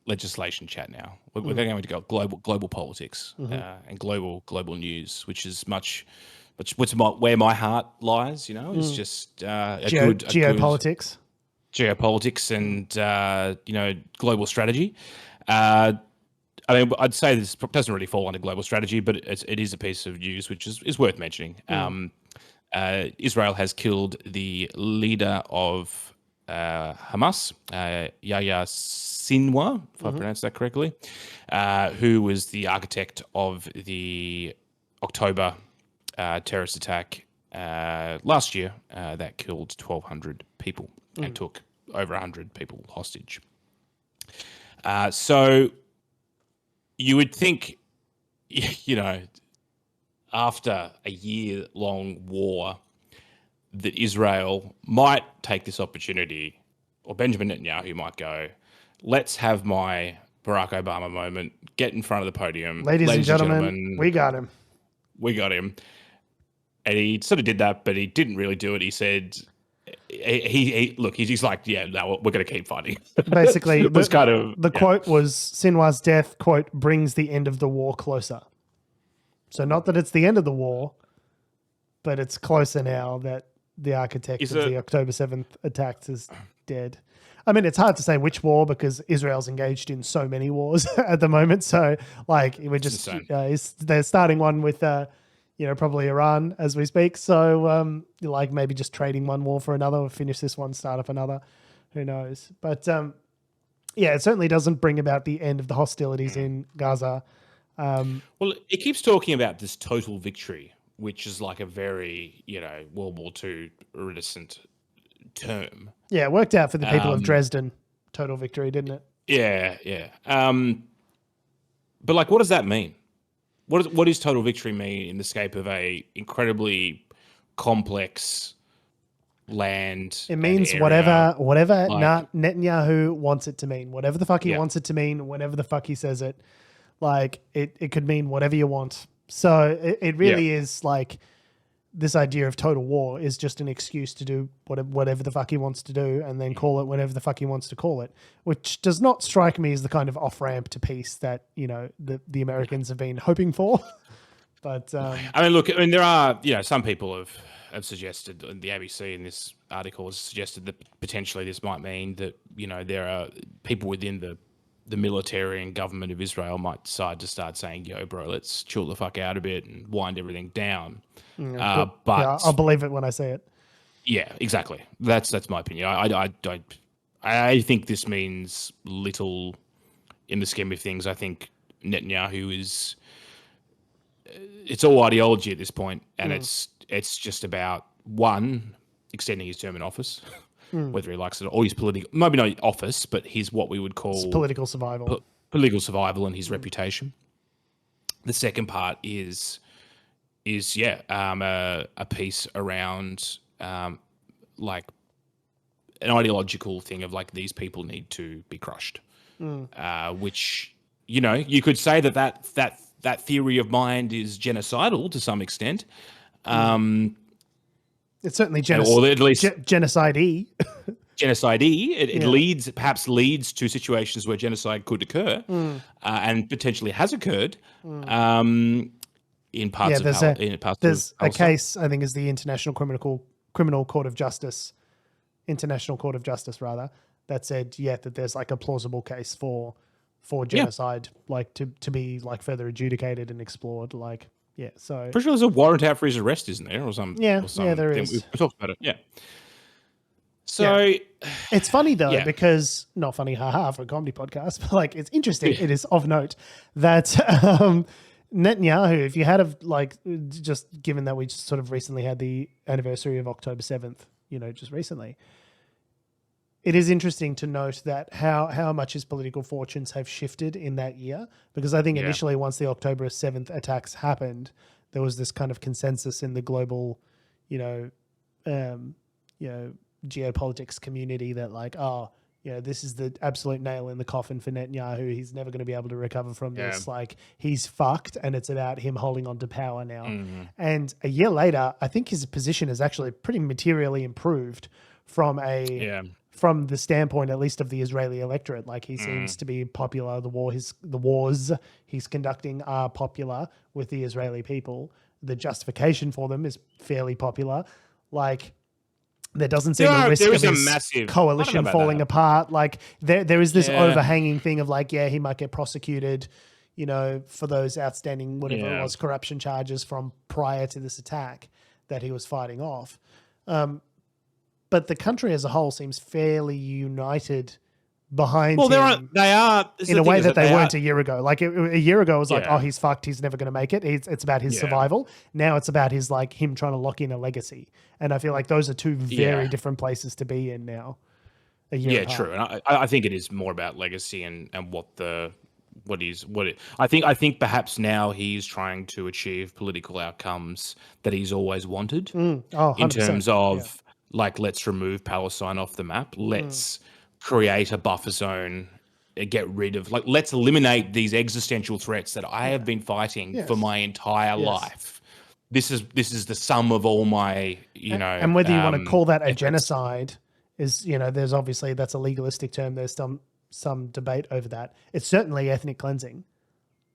legislation chat now. We're going to go global politics and global news, which is much where my heart lies. It's just geopolitics, and global strategy. I mean, I'd say this doesn't really fall under global strategy, but it is a piece of news which is worth mentioning. Israel has killed the leader of Hamas, Yahya Sinwar, if I pronounced that correctly, who was the architect of the October terrorist attack last year that killed 1,200 people and took over 100 people hostage. So you would think, after a year-long war, that Israel might take this opportunity, or Benjamin Netanyahu might go, let's have my Barack Obama moment, get in front of the podium. Ladies and gentlemen, we got him. We got him. And he sort of did that, but he didn't really do it. He said, he's like, yeah, no, we're going to keep fighting. Basically, the quote was, Sinwar's death, quote, brings the end of the war closer. So not that it's the end of the war, but it's closer now that the architect of the October 7th attacks is dead. I mean, it's hard to say which war because Israel's engaged in so many wars at the moment. So, like, we're just they're starting one with, probably Iran as we speak. So, maybe just trading one war for another, or finish this one, start up another. Who knows? But it certainly doesn't bring about the end of the hostilities in Gaza. Well, it keeps talking about this total victory, which is like a very, World War II reticent term. Yeah, it worked out for the people of Dresden, total victory, didn't it? Yeah. But what does that mean? What does total victory mean in the scope of a incredibly complex land? It means whatever Netanyahu wants it to mean. Whatever the fuck he wants it to mean, whenever the fuck he says it. It could mean whatever you want. So it really is this idea of total war is just an excuse to do whatever the fuck he wants to do and then call it whatever the fuck he wants to call it, which does not strike me as the kind of off-ramp to peace that, the Americans have been hoping for. But there are, some people have suggested, the ABC in this article has suggested that potentially this might mean that, there are people within the military and government of Israel might decide to start saying, yo, bro, let's chill the fuck out a bit and wind everything down. But I'll believe it when I say it. Yeah, exactly. That's my opinion. I think this means little in the scheme of things. I think Netanyahu it's all ideology at this point, and it's just about, one, extending his term in office. Whether he likes it or his political, maybe not office, but his what we would call political survival. Political survival and his reputation. The second part is a piece around an ideological thing of these people need to be crushed, which you could say that theory of mind is genocidal to some extent. It's certainly or at least genocide-y. Genocide-y. It perhaps leads to situations where genocide could occur and potentially has occurred in parts of Palestine. There's a case, I think, is the International Court of Justice, that said, that there's a plausible case for genocide, to be further adjudicated and explored, so pretty sure there's a warrant out for his arrest, isn't there, or something? Yeah, there is. We talked about it. Yeah. So it's funny though, Yeah. because not funny, haha, for a comedy podcast, but like it's interesting. It is of note that Netanyahu, if you had just given that we just sort of recently had the anniversary of October 7th, just recently, it is interesting to note that how much his political fortunes have shifted in that year. Because I think initially, once the October 7th attacks happened, there was this kind of consensus in the global, geopolitics community that this is the absolute nail in the coffin for Netanyahu. He's never going to be able to recover from this. Like, he's fucked, and it's about him holding on to power now. Mm-hmm. And a year later, I think his position has actually pretty materially improved from the standpoint, at least, of the Israeli electorate. Like, he seems to be popular. The wars he's conducting are popular with the Israeli people. The justification for them is fairly popular. Like, there doesn't seem a risk of his coalition falling apart. Like, there is this overhanging thing of he might get prosecuted, for those outstanding, whatever it was, corruption charges from prior to this attack that he was fighting off. But the country as a whole seems fairly united behind him. They are in a way that they weren't a year ago. Like a year ago, it was like, oh, he's fucked. He's never going to make it. It's about his survival. Now it's about his him trying to lock in a legacy. And I feel like those are two very different places to be in now. Yeah, true. And I think it is more about legacy and I think perhaps now he's trying to achieve political outcomes that he's always wanted in terms of let's remove Palestine off the map. Let's create a buffer zone, get rid of let's eliminate these existential threats that I have been fighting for my entire life. This is the sum of all my, and whether you want to call that a genocide is, there's obviously, that's a legalistic term. There's some debate over that. It's certainly ethnic cleansing.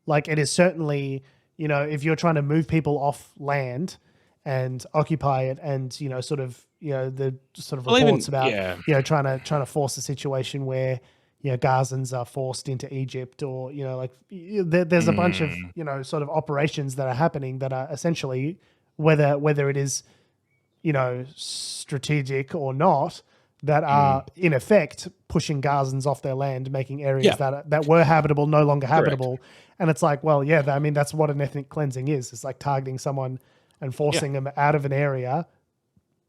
Like, it is certainly, if you're trying to move people off land and occupy it, and the sort of reports about trying to force a situation where Gazans are forced into Egypt, or there's a bunch of sort of operations that are happening that are essentially, whether it is strategic or not, that are in effect pushing Gazans off their land, making areas that were habitable no longer habitable. Correct. And it's like, well, that's what an ethnic cleansing is. It's like targeting someone and forcing them out of an area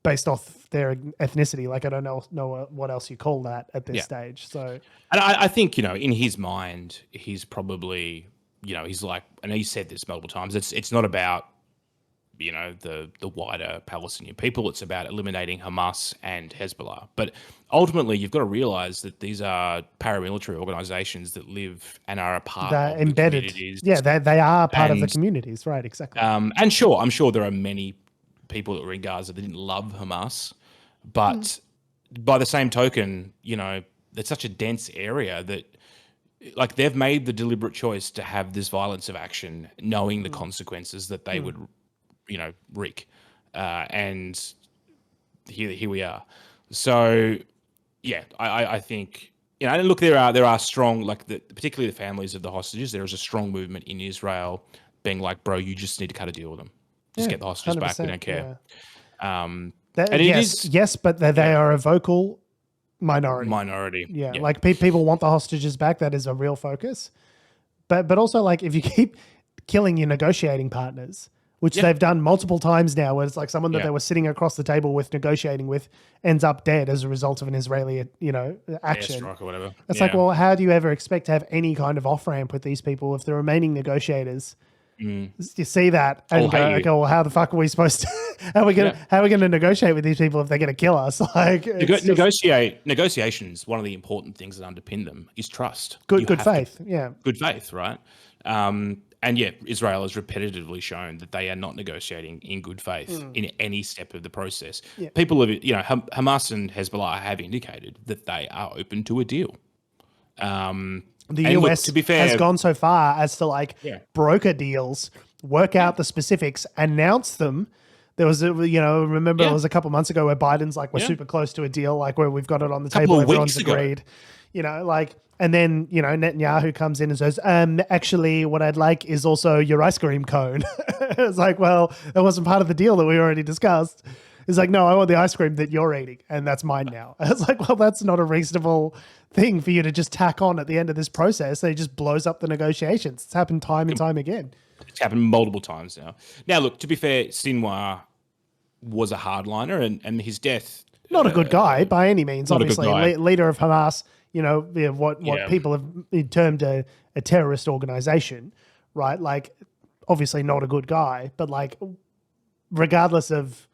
based off their ethnicity. Like, I don't know what else you call that at this stage. So, and I think, in his mind, he's probably, he's like, and he said this multiple times, it's not about, the wider Palestinian people. It's about eliminating Hamas and Hezbollah. But ultimately, you've got to realize that these are paramilitary organizations that live and are a part of embedded. The communities. Yeah, they are part of the communities, right? Exactly. And I'm sure there are many people that were in Gaza that didn't love Hamas, but by the same token, it's such a dense area that they've made the deliberate choice to have this violence of action, knowing the consequences that they would, wreak. And here we are. So I think, and look, there are strong, particularly the families of the hostages, there is a strong movement in Israel being like, bro, you just need to cut a deal with them. Just get the hostages back. We don't care. Yes, but they are a vocal minority. Yeah. Like, people want the hostages back. That is a real focus. But also, if you keep killing your negotiating partners, which they've done multiple times now, where it's like someone that they were sitting across the table with, negotiating with, ends up dead as a result of an Israeli, action. Airstrike or whatever. It's like, well, how do you ever expect to have any kind of off-ramp with these people if the remaining negotiators you see that and go, well, how the fuck are we supposed to? How are we going to negotiate with these people if they're going to kill us? Negotiations. One of the important things that underpin them is trust. Good faith. Good faith, right? Israel has repetitively shown that they are not negotiating in good faith in any step of the process. Yeah. People have, Hamas and Hezbollah have indicated that they are open to a deal. The US, to be fair, has gone so far as to broker deals, work out the specifics, announce them. There was, it was a couple months ago where Biden's we're super close to a deal, where we've got it on the table, everyone's agreed. And then, Netanyahu comes in and says, actually, what I'd like is also your ice cream cone. It's like, well, that wasn't part of the deal that we already discussed. He's like, no, I want the ice cream that you're eating, and that's mine now. I was like, well, that's not a reasonable thing for you to just tack on at the end of this process. It just blows up the negotiations. It's happened time and time again. It's happened multiple times now. Now, look, to be fair, Sinwar was a hardliner, and his death... Not a good guy by any means, obviously. Leader of Hamas, what people have termed a terrorist organization, right? Like, obviously not a good guy, but like, regardless of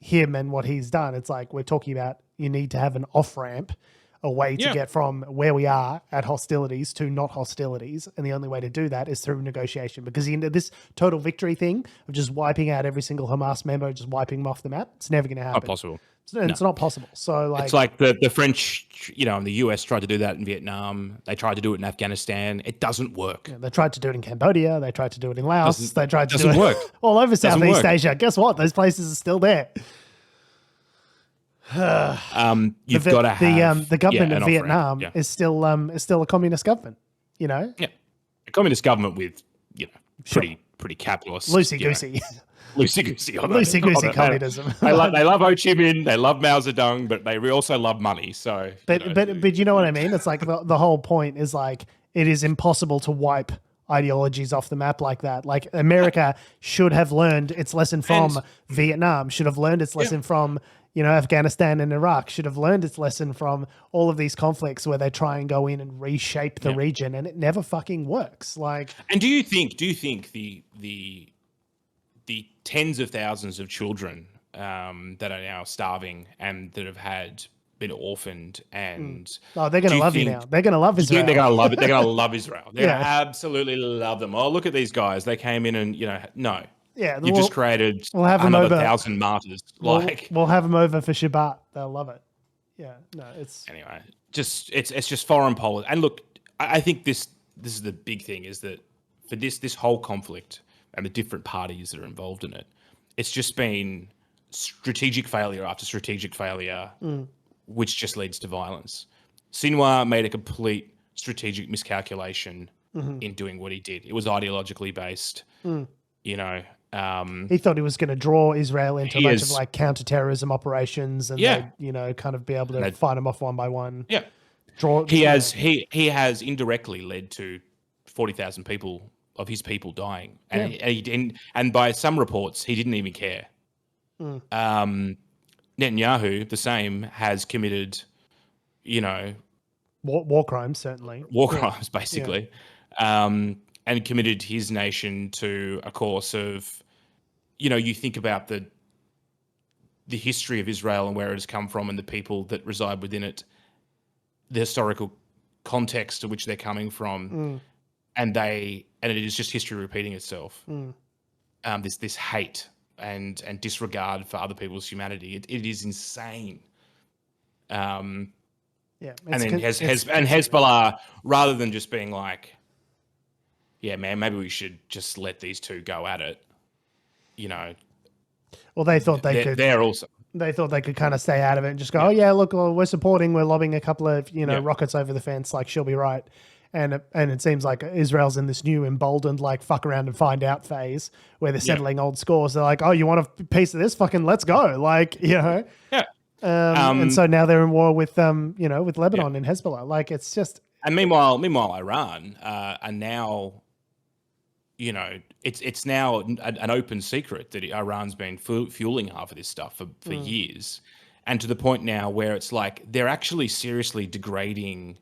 him and what he's done, it's like we're talking about you need to have an off-ramp, a way to get from where we are at hostilities to not hostilities. And the only way to do that is through negotiation, because this total victory thing of just wiping out every single Hamas member, just wiping them off the map, it's never going to happen. Not possible. It's not possible. So it's like the French, and the US tried to do that in Vietnam. They tried to do it in Afghanistan. It doesn't work. Yeah, they tried to do it in Cambodia. They tried to do it in Laos. They tried to do it work. all over Southeast Asia. Guess what? Those places are still there. You've got to have the government of Vietnam is still a communist government. Yeah, a communist government with pretty capitalist, loosey goosey. Loosey-goosey communism. They love Ho Chi Minh, they love Mao Zedong, but they also love money. So, but you know what I mean? It's like the whole point is like it is impossible to wipe ideologies off the map like that. Like America should have learned its lesson from Vietnam, should have learned its lesson from Afghanistan and Iraq, should have learned its lesson from all of these conflicts where they try and go in and reshape the region, and it never fucking works. Like, and do you think the tens of thousands of children that are now starving and that have been orphaned and they're going to love you now. They're going to love Israel. They're going to love it. They're going to love Israel. They're going to absolutely love them. Oh, look at these guys. They came in and no. Yeah, you've just created have another 1,000 martyrs. We'll have them over for Shabbat. They'll love it. Yeah, no, it's anyway. It's just foreign policy. And look, I think this is the big thing, is that for this whole conflict and the different parties that are involved in it, it's just been strategic failure after strategic failure, which just leads to violence. Sinwar made a complete strategic miscalculation in doing what he did. It was ideologically based. He thought he was going to draw Israel into a bunch of like counterterrorism operations, and they'd, kind of be able to fight them off one by one. Yeah, he has indirectly led to 40,000 people of his people dying, and by some reports he didn't even care. Netanyahu, the same, has committed, war crimes, certainly. War crimes, basically. And committed his nation to a course of, you think about the history of Israel and where it has come from and the people that reside within it, the historical context to which they're coming from, and it is just history repeating itself. This hate and disregard for other people's humanity. It is insane. And then Hezbollah, rather than just being like, yeah, man, maybe we should just let these two go at it. Well, they thought they could. They thought they could kind of stay out of it and just go, look, we're lobbing a couple of rockets over the fence. Like, she'll be right. And it seems like Israel's in this new emboldened, like, fuck around and find out phase where they're settling old scores. They're like, oh, you want a piece of this? Fucking let's go. Like, Yeah. And so now they're in war with with Lebanon and Hezbollah. Like, it's just. And meanwhile, Iran are now. It's now an open secret that Iran's been fueling half of this stuff for years, and to the point now where it's like they're actually seriously degrading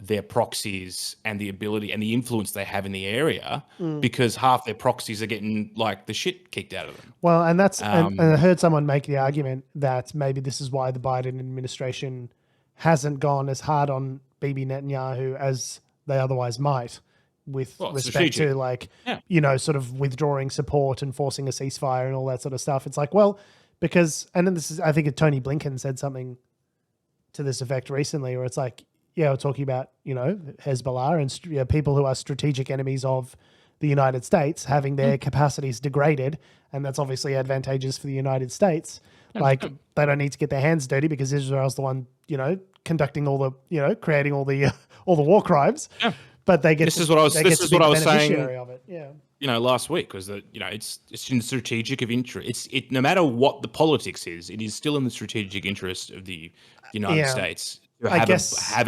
their proxies and the ability and the influence they have in the area, because half their proxies are getting like the shit kicked out of them. Well, and that's and I heard someone make the argument that maybe this is why the Biden administration hasn't gone as hard on Bibi Netanyahu as they otherwise might, with respect to like, sort of withdrawing support and forcing a ceasefire and all that sort of stuff. It's like, well, because, and then I think Tony Blinken said something to this effect recently, where it's like, we're talking about, Hezbollah and people who are strategic enemies of the United States having their capacities degraded. And that's obviously advantageous for the United States. Like, they don't need to get their hands dirty because Israel's the one, conducting all the, creating all the war crimes. Yeah. But they get. This is what I was saying. Of it. last week was that it's in strategic of interest. No matter what the politics is, it is still in the strategic interest of the United States to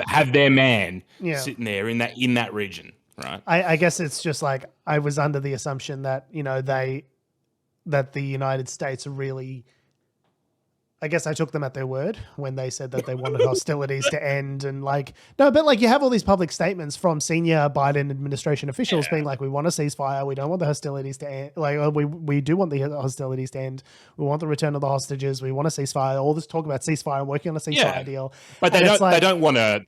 have their man sitting there in that region, right? I guess it's just like I was under the assumption that that the United States really. I guess I took them at their word when they said that they wanted hostilities to end and but you have all these public statements from senior Biden administration officials being like, we want a ceasefire. We don't want the hostilities to end. We do want the hostilities to end. We want the return of the hostages. We want a ceasefire. All this talk about ceasefire and working on a ceasefire deal. But they don't want to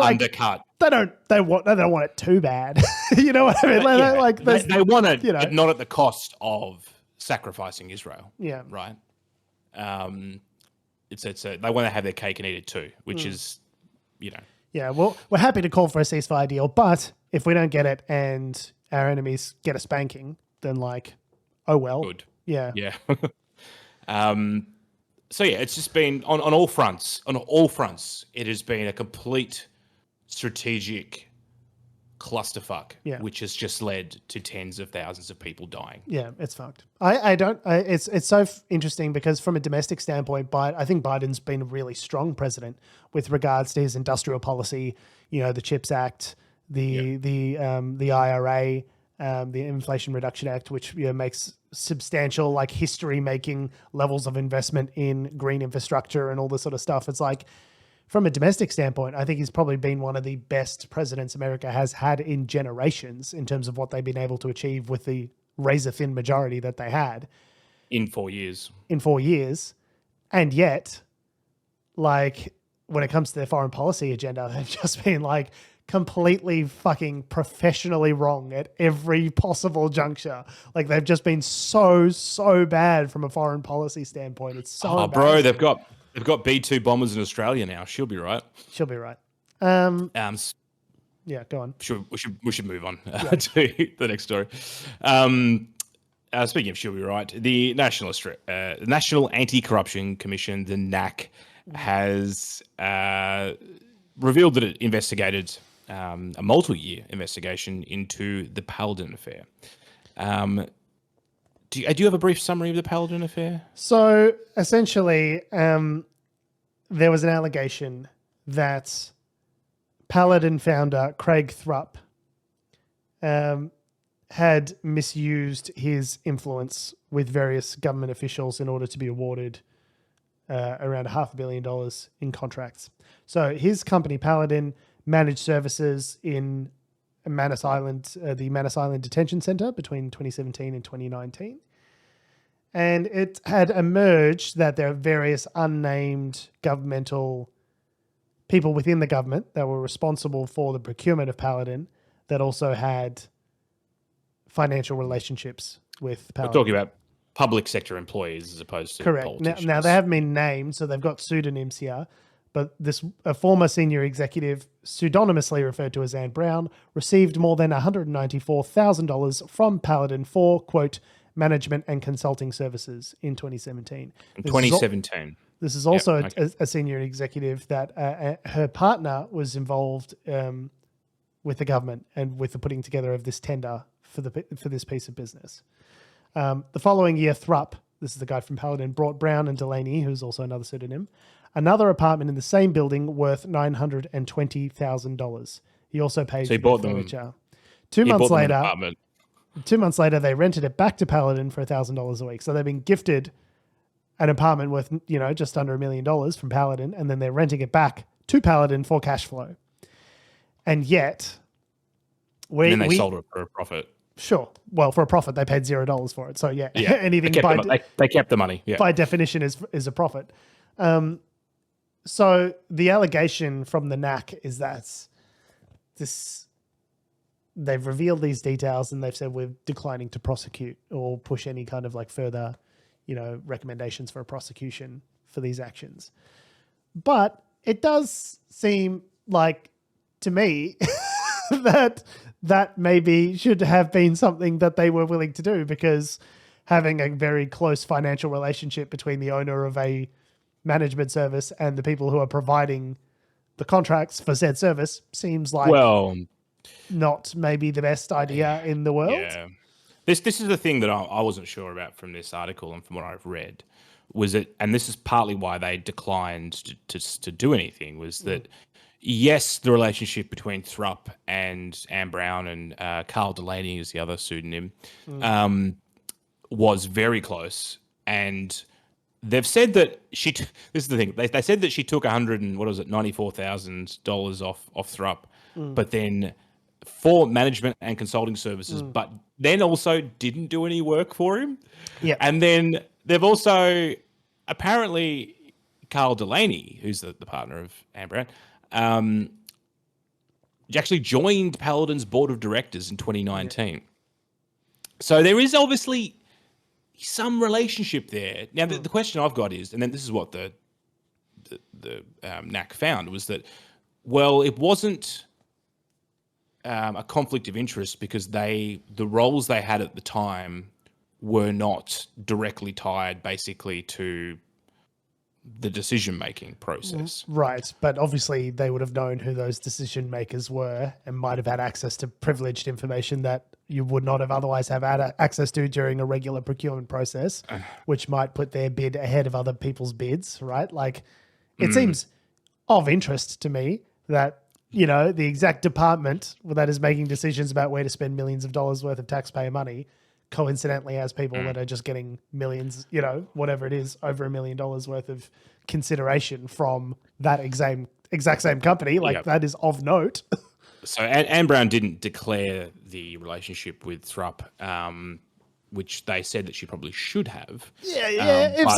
undercut. They don't want it too bad. You know what I mean? They want it, but not at the cost of sacrificing Israel. Yeah. Right. They want to have their cake and eat it too, which is, Yeah, well, we're happy to call for a ceasefire deal, but if we don't get it and our enemies get a spanking, then oh well. Good. Yeah. Yeah. It's just been on all fronts. On all fronts, it has been a complete strategic clusterfuck, which has just led to tens of thousands of people dying. Yeah, it's fucked. It's so interesting because from a domestic standpoint, I think Biden's been a really strong president with regards to his industrial policy, the CHIPS Act, the IRA, the Inflation Reduction Act, which makes substantial history-making levels of investment in green infrastructure and all this sort of stuff. It's from a domestic standpoint, I think he's probably been one of the best presidents America has had in generations in terms of what they've been able to achieve with the razor-thin majority that they had. In 4 years. And yet, when it comes to their foreign policy agenda, they've just been completely fucking professionally wrong at every possible juncture. They've just been so bad from a foreign policy standpoint. It's so bad. Bro, they've got B-2 bombers in Australia now. She'll be right. Yeah, go on. We should move on to the next story. Speaking of she'll be right, the National Anti-Corruption Commission, the NACC, has revealed that it investigated a multi-year investigation into the Paladin affair. Do you have a brief summary of the Paladin affair? So essentially, there was an allegation that Paladin founder Craig Thrupp had misused his influence with various government officials in order to be awarded around $500 million in contracts. So his company, Paladin, managed services in Manus Island, the Manus Island Detention Center between 2017 and 2019. And it had emerged that there are various unnamed governmental people within the government that were responsible for the procurement of Paladin that also had financial relationships with Paladin. We're talking about public sector employees as opposed to politicians. Now they haven't been named, so they've got pseudonyms here. But a former senior executive, pseudonymously referred to as Anne Brown, received more than $194,000 from Paladin for, quote, management and consulting services in 2017. This is also a senior executive that her partner was involved with the government and with the putting together of this tender for this piece of business. The following year, Thrupp, this is the guy from Paladin, brought Brown and Delaney, who's also another pseudonym, another apartment in the same building worth $920,000. He also paid for the furniture. 2 months later, 2 months later, they rented it back to Paladin for $1,000 a week. So they've been gifted an apartment worth, just under $1 million from Paladin, and then they're renting it back to Paladin for cash flow. And yet, and then they sold it for a profit. Sure. Well, for a profit, they paid $0 for it. So yeah. Anything they kept the money. Yeah. By definition is a profit. So the allegation from the NACC is that they've revealed these details and they've said we're declining to prosecute or push any kind of further, recommendations for a prosecution for these actions. But it does seem like to me that maybe should have been something that they were willing to do, because having a very close financial relationship between the owner of a management service and the people who are providing the contracts for said service seems like not maybe the best idea in the world. Yeah. This is the thing that I wasn't sure about from this article and from what I've read, was it, and this is partly why they declined to do anything, was that yes, the relationship between Thrupp and Anne Brown and Carl Delaney is the other pseudonym, was very close, and they've said that this is the thing. They said that she took $94,000 off Thrupp, but then for management and consulting services, but then also didn't do any work for him. Yeah. And then they've also, apparently, Carl Delaney, who's the partner of Anne Brown, actually joined Paladin's board of directors in 2019. So there is obviously some relationship there. Now, the question I've got is, and then this is what the NACC found, was that, well, it wasn't a conflict of interest because the roles they had at the time were not directly tied basically to the decision-making process. Right, but obviously they would have known who those decision makers were and might have had access to privileged information that you would not have otherwise have had access to during a regular procurement process, which might put their bid ahead of other people's bids, right? Like, it seems of interest to me that, you know, the exact department that is making decisions about where to spend millions of dollars worth of taxpayer money coincidentally has people that are just getting millions, you know, whatever it is, over $1 million worth of consideration from that exact same company. Like, that is of note. So Anne Brown didn't declare the relationship with Thrupp, which they said that she probably should have. Yeah. If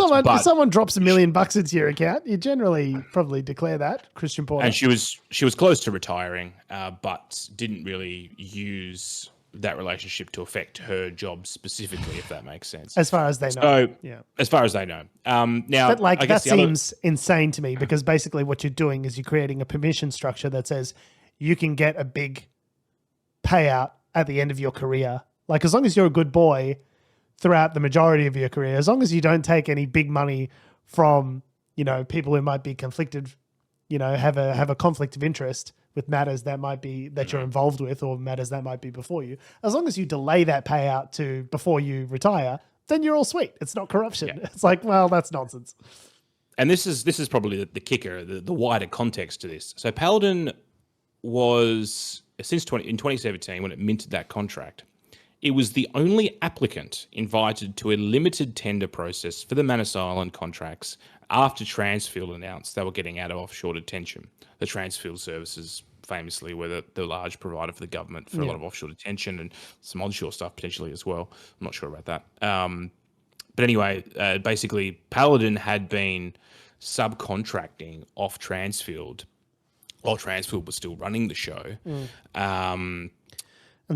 someone drops $1 million into your account, you generally probably declare that, Christian Porter. And she was close to retiring, but didn't really use that relationship to affect her job specifically, if that makes sense. As far as they know. So, as far as they know. Now, but like, that seems insane to me, because basically what you're doing is you're creating a permission structure that says you can get a big payout at the end of your career. Like, as long as you're a good boy throughout the majority of your career, as long as you don't take any big money from, you know, people who might be conflicted, you know, have a conflict of interest with matters that might be that you're involved with, or matters that might be before you. As long as you delay that payout to before you retire, then you're all sweet. It's not corruption. Yeah. It's like, well, that's nonsense. And this is probably the kicker, the wider context to this. So Paladin was, in 2017, when it minted that contract, it was the only applicant invited to a limited tender process for the Manus Island contracts after Transfield announced they were getting out of offshore detention. The Transfield services famously were the large provider for the government for a lot of offshore detention and some onshore stuff potentially as well. I'm not sure about that. But anyway, basically Paladin had been subcontracting off Transfield while Transfield was still running the show. And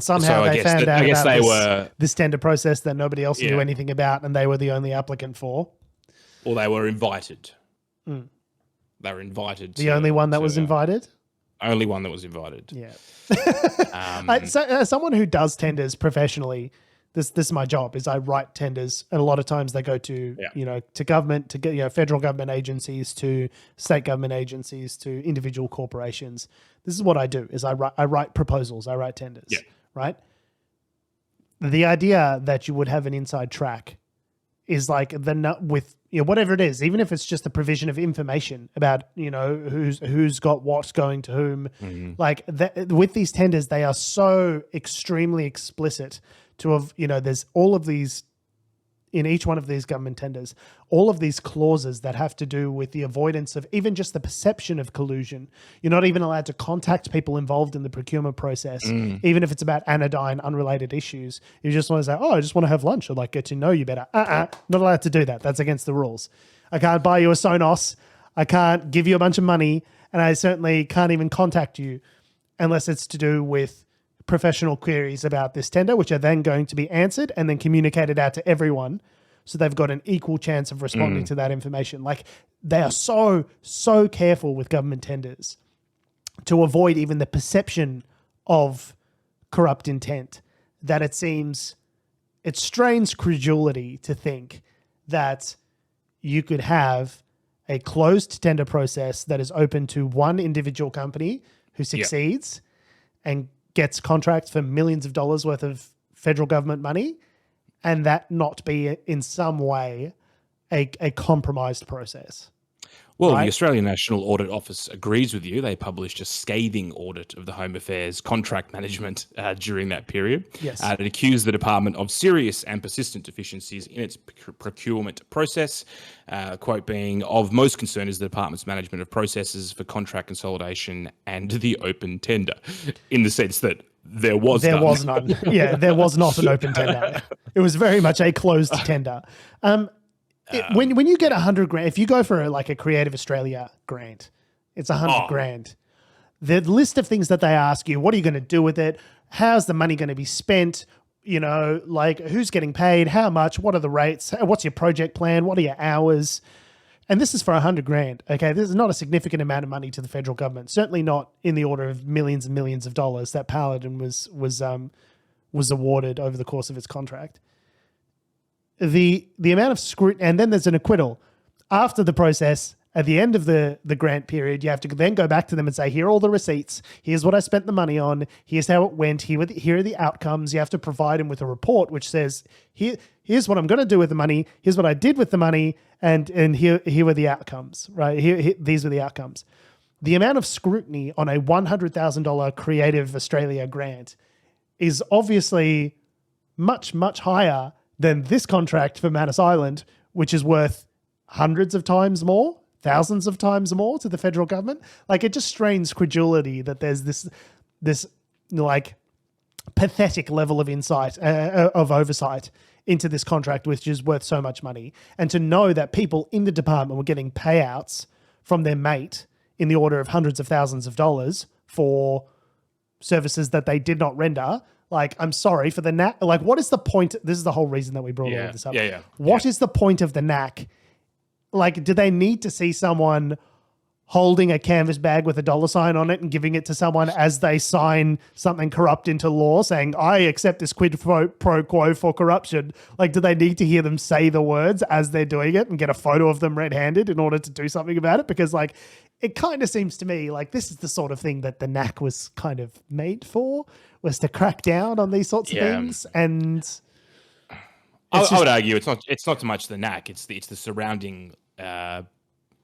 somehow they found out about this tender process that nobody else knew anything about, and they were the only applicant for. Or they were invited. They were invited. The only one that was invited? Only one that was invited. Yeah. Someone who does tenders professionally, this is my job, is I write tenders, and a lot of times they go to, you know, to government, to get, you know, federal government agencies, to state government agencies, to individual corporations. This is what I do, is I write proposals, I write tenders, right? The idea that you would have an inside track is like with, you know, whatever it is, even if it's just the provision of information about, you know, who's got what's going to whom, like with these tenders, they are so extremely explicit to have, you know, there's all of these, in each one of these government tenders, all of these clauses that have to do with the avoidance of even just the perception of collusion. You're not even allowed to contact people involved in the procurement process, even if it's about anodyne, unrelated issues. You just want to say, oh, I just want to have lunch, or like get to know you better. Not allowed to do that. That's against the rules. I can't buy you a Sonos. I can't give you a bunch of money. And I certainly can't even contact you unless it's to do with professional queries about this tender, which are then going to be answered and then communicated out to everyone, so they've got an equal chance of responding to that information. Like, they are so careful with government tenders to avoid even the perception of corrupt intent that it strains credulity to think that you could have a closed tender process that is open to one individual company who succeeds and gets contracts for millions of dollars worth of federal government money and that not be in some way a compromised process. Well, right? The Australian National Audit Office agrees with you. They published a scathing audit of the Home Affairs contract management during that period. Yes. It accused the department of serious and persistent deficiencies in its procurement process. Quote being, of most concern is the department's management of processes for contract consolidation and the open tender, in the sense that there was none. Yeah, there was not an open tender. It was very much a closed tender. When you get $100,000, if you go for like a Creative Australia grant, it's $100,000. The list of things that they ask you, what are you going to do with it? How's the money going to be spent? You know, like who's getting paid? How much? What are the rates? What's your project plan? What are your hours? And this is for $100,000. Okay, this is not a significant amount of money to the federal government. Certainly not in the order of millions and millions of dollars that Paladin was awarded over the course of its contract. The amount of scrutiny, and then there's an acquittal. After the process, at the end of the grant period, you have to then go back to them and say, here are all the receipts. Here's what I spent the money on. Here's how it went. Here are the outcomes. You have to provide them with a report which says, here's what I'm going to do with the money. Here's what I did with the money. And here were the outcomes, right? These were the outcomes. The amount of scrutiny on a $100,000 Creative Australia grant is obviously much, much higher than this contract for Manus Island, which is worth hundreds of times more, thousands of times more to the federal government. Like, it just strains credulity that there's this like pathetic level of oversight into this contract, which is worth so much money. And to know that people in the department were getting payouts from their mate in the order of hundreds of thousands of dollars for services that they did not render. Like, I'm sorry for the NACC. Like, what is the point? This is the whole reason that we brought all of this up. What is the point of the NACC? Like, do they need to see someone holding a canvas bag with a $sign on it and giving it to someone as they sign something corrupt into law saying, I accept this quid pro quo for corruption? Like, do they need to hear them say the words as they're doing it and get a photo of them red-handed in order to do something about it? Because, like, it kind of seems to me like this is the sort of thing that the NACC was kind of made for, was to crack down on these sorts of things. And I would argue it's not so much the NACC, it's the surrounding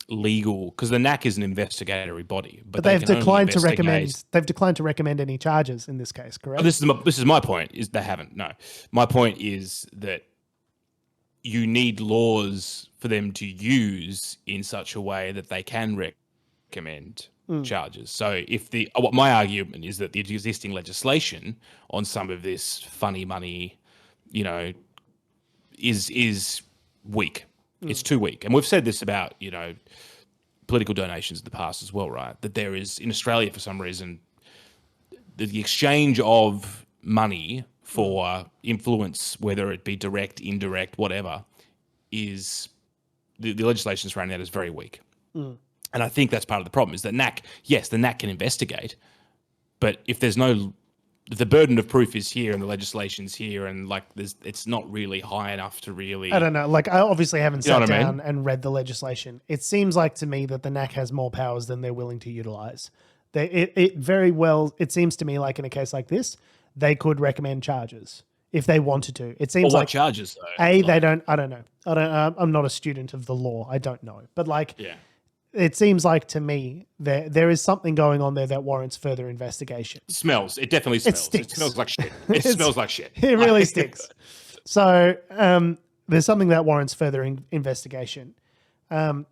legal, because the NACC is an investigatory body, but they've declined to recommend. They've declined to recommend any charges in this case. Correct. This is my point. Is they haven't. No, my point is that you need laws for them to use in such a way that they can recommend charges. So what my argument is that the existing legislation on some of this funny money, is weak. It's too weak. And we've said this about, political donations in the past as well, right? That there is, in Australia, for some reason, the exchange of money for influence, whether it be direct, indirect, whatever, is the legislation surrounding that is very weak. And I think that's part of the problem is that the NACC can investigate, but if there's the burden of proof is here and the legislation's here and it's not really high enough to really... I don't know. Like, I obviously haven't sat down and read the legislation. It seems like to me that the NACC has more powers than they're willing to utilize. It seems to me like in a case like this, they could recommend charges if they wanted to. It seems like charges though. I don't know. I'm not a student of the law. I don't know. But it seems like to me there is something going on there that warrants further investigation. It definitely smells. It smells like shit. It smells like shit. It really stinks. So there's something that warrants further investigation. I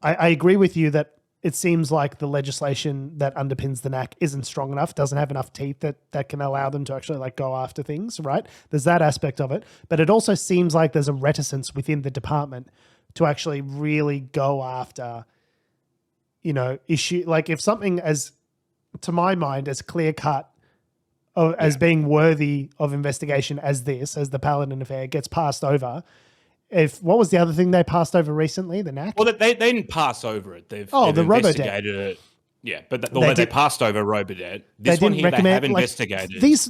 agree with you that it seems like the legislation that underpins the NACC isn't strong enough, doesn't have enough teeth that can allow them to actually go after things, right? There's that aspect of it. But it also seems like there's a reticence within the department to actually really go after, issue. Like, if something to my mind, as clear cut as being worthy of investigation as the Paladin affair gets passed over. What was the other thing they passed over recently? The NACC? Well, they didn't pass over it. They've the investigated it. Yeah, but they passed over Robodebt. This one here, they have investigated. These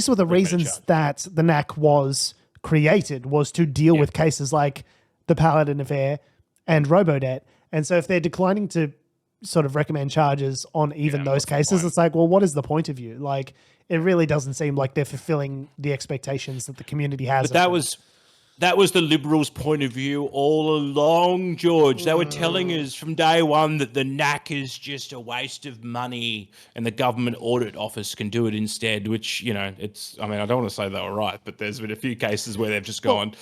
were the reasons that the NACC was created, was to deal with cases like the Paladin affair and Robodebt. And so if they're declining to sort of recommend charges on even those what's the cases. point? It's like, well, what is the point of you? Like, it really doesn't seem like they're fulfilling the expectations that the community has. But that was the Liberals' point of view all along, George. They were telling us from day one that the NACC is just a waste of money and the government audit office can do it instead, which, I don't want to say they were right, but there's been a few cases where they've just gone...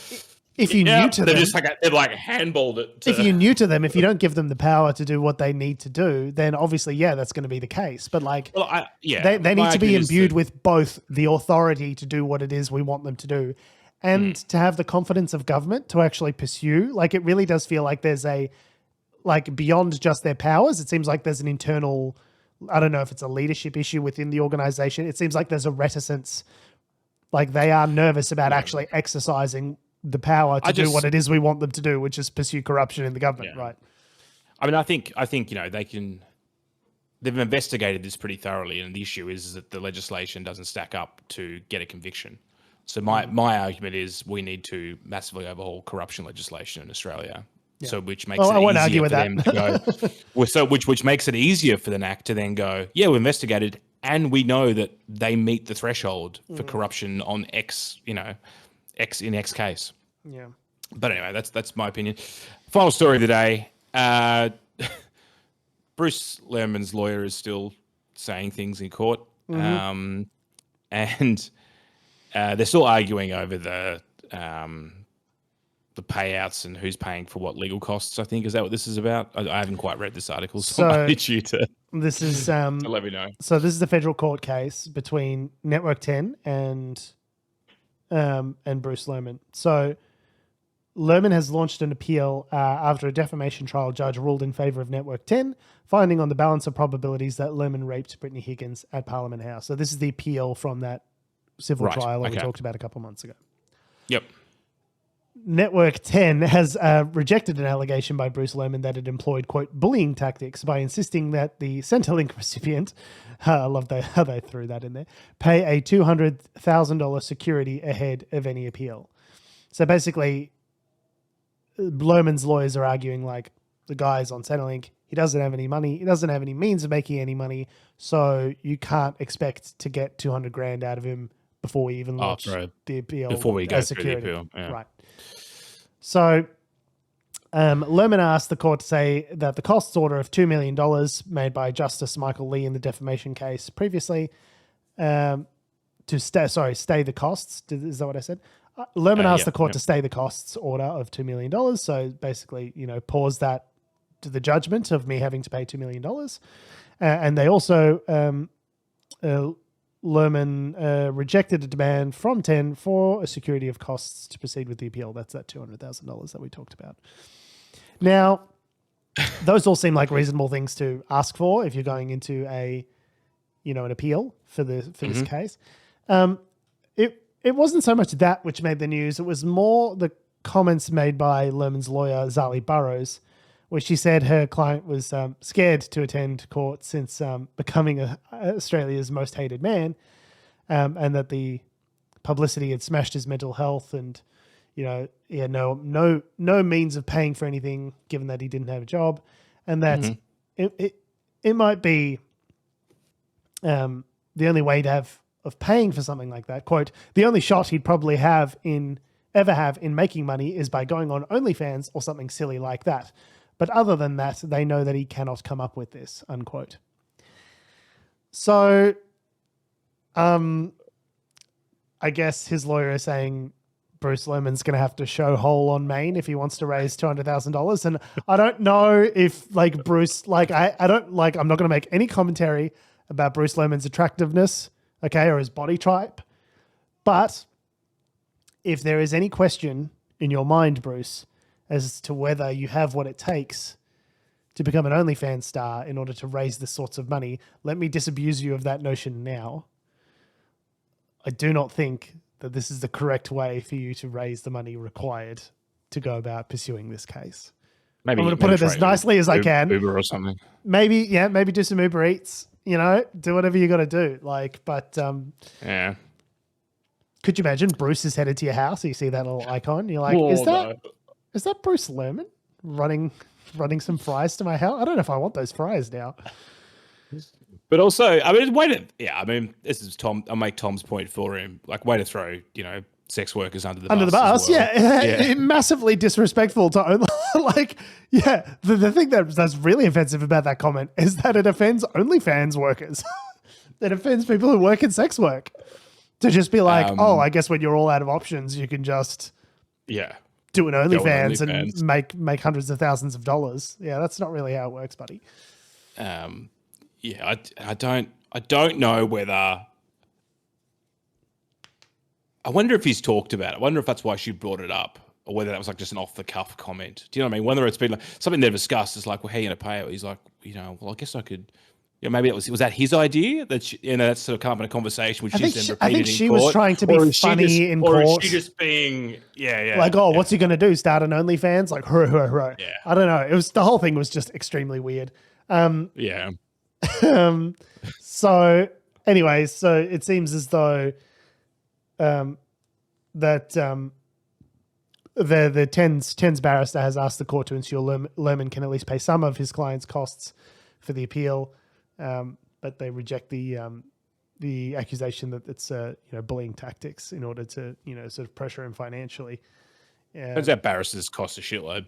If you're new to them... They've handballed it. If you're new to them, if you don't give them the power to do what they need to do, then obviously, that's going to be the case. But they need to be imbued with both the authority to do what it is we want them to do and to have the confidence of government to actually pursue. Like, it really does feel like there's beyond just their powers, it seems like there's an internal, I don't know if it's a leadership issue within the organization. It seems like there's a reticence, like they are nervous about actually exercising the power to do what it is we want them to do, which is pursue corruption in the government, right? I think they've investigated this pretty thoroughly, and the issue is that the legislation doesn't stack up to get a conviction. So my argument is we need to massively overhaul corruption legislation in Australia. Yeah. So which makes it easier for them to go. Which makes it easier for the NACC to then go, we investigated and we know that they meet the threshold for corruption on X, X in X case. Yeah. But anyway, that's my opinion. Final story of the day. Bruce Lehrmann's lawyer is still saying things in court. And they're still arguing over the payouts and who's paying for what legal costs, I think. Is that what this is about? I haven't quite read this article, so I need you to this is let me know. So this is a federal court case between Network 10 and Bruce Lehrmann. So Lehrmann has launched an appeal after a defamation trial judge ruled in favour of Network 10, finding on the balance of probabilities that Lehrmann raped Brittany Higgins at Parliament House. So this is the appeal from that civil trial that we talked about a couple of months ago. Yep. Network 10 has rejected an allegation by Bruce Lehrmann that it employed, quote, bullying tactics by insisting that the Centrelink recipient, I love how they threw that in there, pay a $200,000 security ahead of any appeal. So basically, Lehrmann's lawyers are arguing like the guy's on Centrelink, he doesn't have any money, he doesn't have any means of making any money, so you can't expect to get $200,000 out of him before we even launch the appeal. Before we go through security. the appeal. Yeah. Right. So Lehrmann asked the court to say that the costs order of $2 million made by Justice Michael Lee in the defamation case previously to stay the costs. Is that what I said? Lehrmann asked the court to stay the costs order of $2 million. So basically, pause that to the judgment of me having to pay $2 million. And they also, Lehrmann rejected a demand from 10 for a security of costs to proceed with the appeal. That's that $200,000 that we talked about. Now, those all seem like reasonable things to ask for if you're going into an appeal for this case. It wasn't so much that which made the news. It was more the comments made by Lehrmann's lawyer, Zali Burrows, where she said her client was scared to attend court since becoming Australia's most hated man, and that the publicity had smashed his mental health, and he had no means of paying for anything given that he didn't have a job, and that it might be the only way of paying for something like that. Quote, the only shot he'd probably ever have in making money is by going on OnlyFans or something silly like that. But other than that, they know that he cannot come up with this, unquote. So, I guess his lawyer is saying Bruce Lehrmann's going to have to show hole on Maine if he wants to raise $200,000. And I don't know if Bruce, I'm not going to make any commentary about Bruce Lehrmann's attractiveness, okay, or his body type. But if there is any question in your mind, Bruce, as to whether you have what it takes to become an OnlyFans star in order to raise this sorts of money, let me disabuse you of that notion now. I do not think that this is the correct way for you to raise the money required to go about pursuing this case. Maybe I'm going to put it as nicely as I can. Uber or something. Maybe do some Uber Eats, do whatever you got to do. Yeah. Could you imagine Bruce is headed to your house, you see that little icon, you're like, is that Bruce Lehrmann running running some fries to my house. I don't know if I want those fries now. But also, I mean, this is Tom. I'll make Tom's point for him. Like, way to throw, sex workers under the bus. Yeah. Massively disrespectful to like, yeah. The thing that's really offensive about that comment is that it offends OnlyFans workers. It offends people who work in sex work. To just be like, I guess when you're all out of options, you can just do an OnlyFans and make hundreds of thousands of dollars. Yeah, that's not really how it works, buddy. I don't know whether. I wonder if he's talked about it. I wonder if that's why she brought it up, or whether that was like just an off the cuff comment. Do you know what I mean? Whether it's been like something they've discussed. It's like, well, how are you going to pay it? He's like, well, I guess I could. Maybe was that his idea that that's sort of come up in a conversation which she's then repeated in court? I think she was trying to be funny in court. Or is she just being like, what's he going to do? Start an OnlyFans? Like, yeah. I don't know. It was the whole thing was just extremely weird. So anyway, so it seems as though that the Tens barrister has asked the court to ensure Lehrmann can at least pay some of his client's costs for the appeal, but they reject the accusation that it's bullying tactics in order to sort of pressure him financially. Turns out barristers cost a shitload.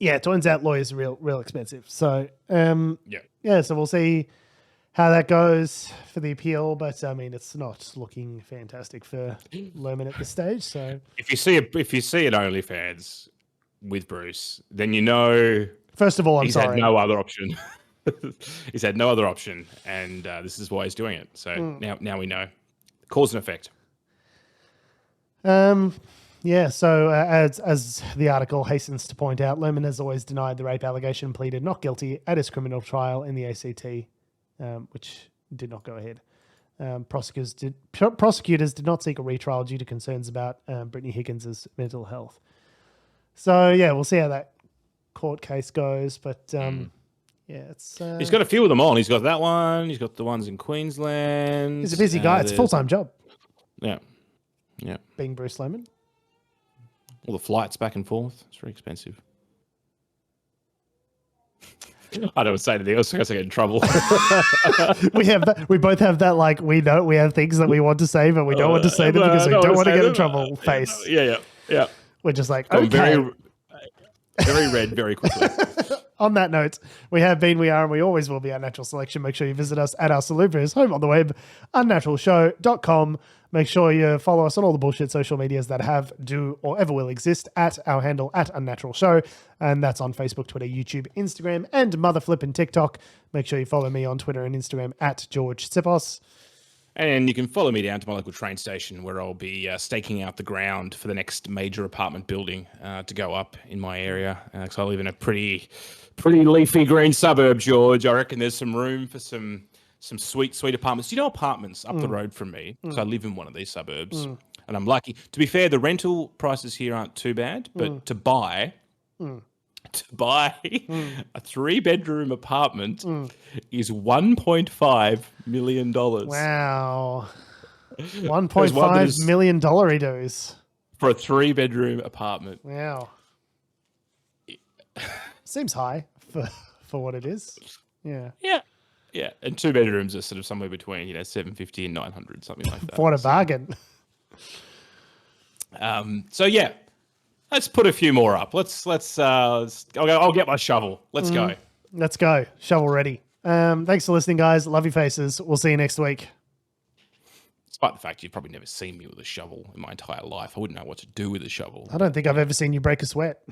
Yeah, it turns out lawyers are real expensive. So so we'll see how that goes for the appeal, but I mean it's not looking fantastic for Lehrmann at this stage. So if you see an OnlyFans with Bruce, then first of all, he's had no other option. He's had no other option, and this is why he's doing it. So now we know. Cause and effect. So as the article hastens to point out, Lehrmann has always denied the rape allegation, pleaded not guilty at his criminal trial in the ACT, which did not go ahead. Prosecutors did not seek a retrial due to concerns about Brittany Higgins' mental health. So, we'll see how that court case goes. But, it's... he's got a few of them on. He's got that one. He's got the ones in Queensland. He's a busy guy. It's a full-time job. Yeah. Being Bruce Lehrmann. All the flights back and forth. It's very expensive. I don't say anything else because I get in trouble. we both have that, like, we have things that we want to say, but we don't want to say them because we don't want to get in trouble face. Yeah. We're just like, okay. Very red very quickly. On that note, we have been, we are, and we always will be Unnatural Selection. Make sure you visit us at our salubrious home on the web, unnaturalshow.com. Make sure you follow us on all the bullshit social medias that have, do, or ever will exist at our handle at Unnatural Show. And that's on Facebook, Twitter, YouTube, Instagram, and mother flippin' TikTok. Make sure you follow me on Twitter and Instagram at George Tsipos. And you can follow me down to my local train station where I'll be staking out the ground for the next major apartment building to go up in my area. Because I live in a pretty leafy green suburb, George. I reckon there's some room for some sweet apartments. Do you know apartments up the road from me? So I live in one of these suburbs, and I'm lucky. To be fair, the rental prices here aren't too bad, but to buy a 3-bedroom apartment is $1.5 million. Wow. $1.5 million dollaritos for a 3-bedroom apartment. Wow. Seems high for what it is. Yeah. Yeah, and 2 bedrooms are sort of somewhere between, $750 and $900, something like that. What a bargain. Let's put a few more up. I'll get my shovel. Let's go. Let's go. Shovel ready. Thanks for listening, guys. Love your faces. We'll see you next week. Despite the fact you've probably never seen me with a shovel in my entire life, I wouldn't know what to do with a shovel. I don't think I've ever seen you break a sweat.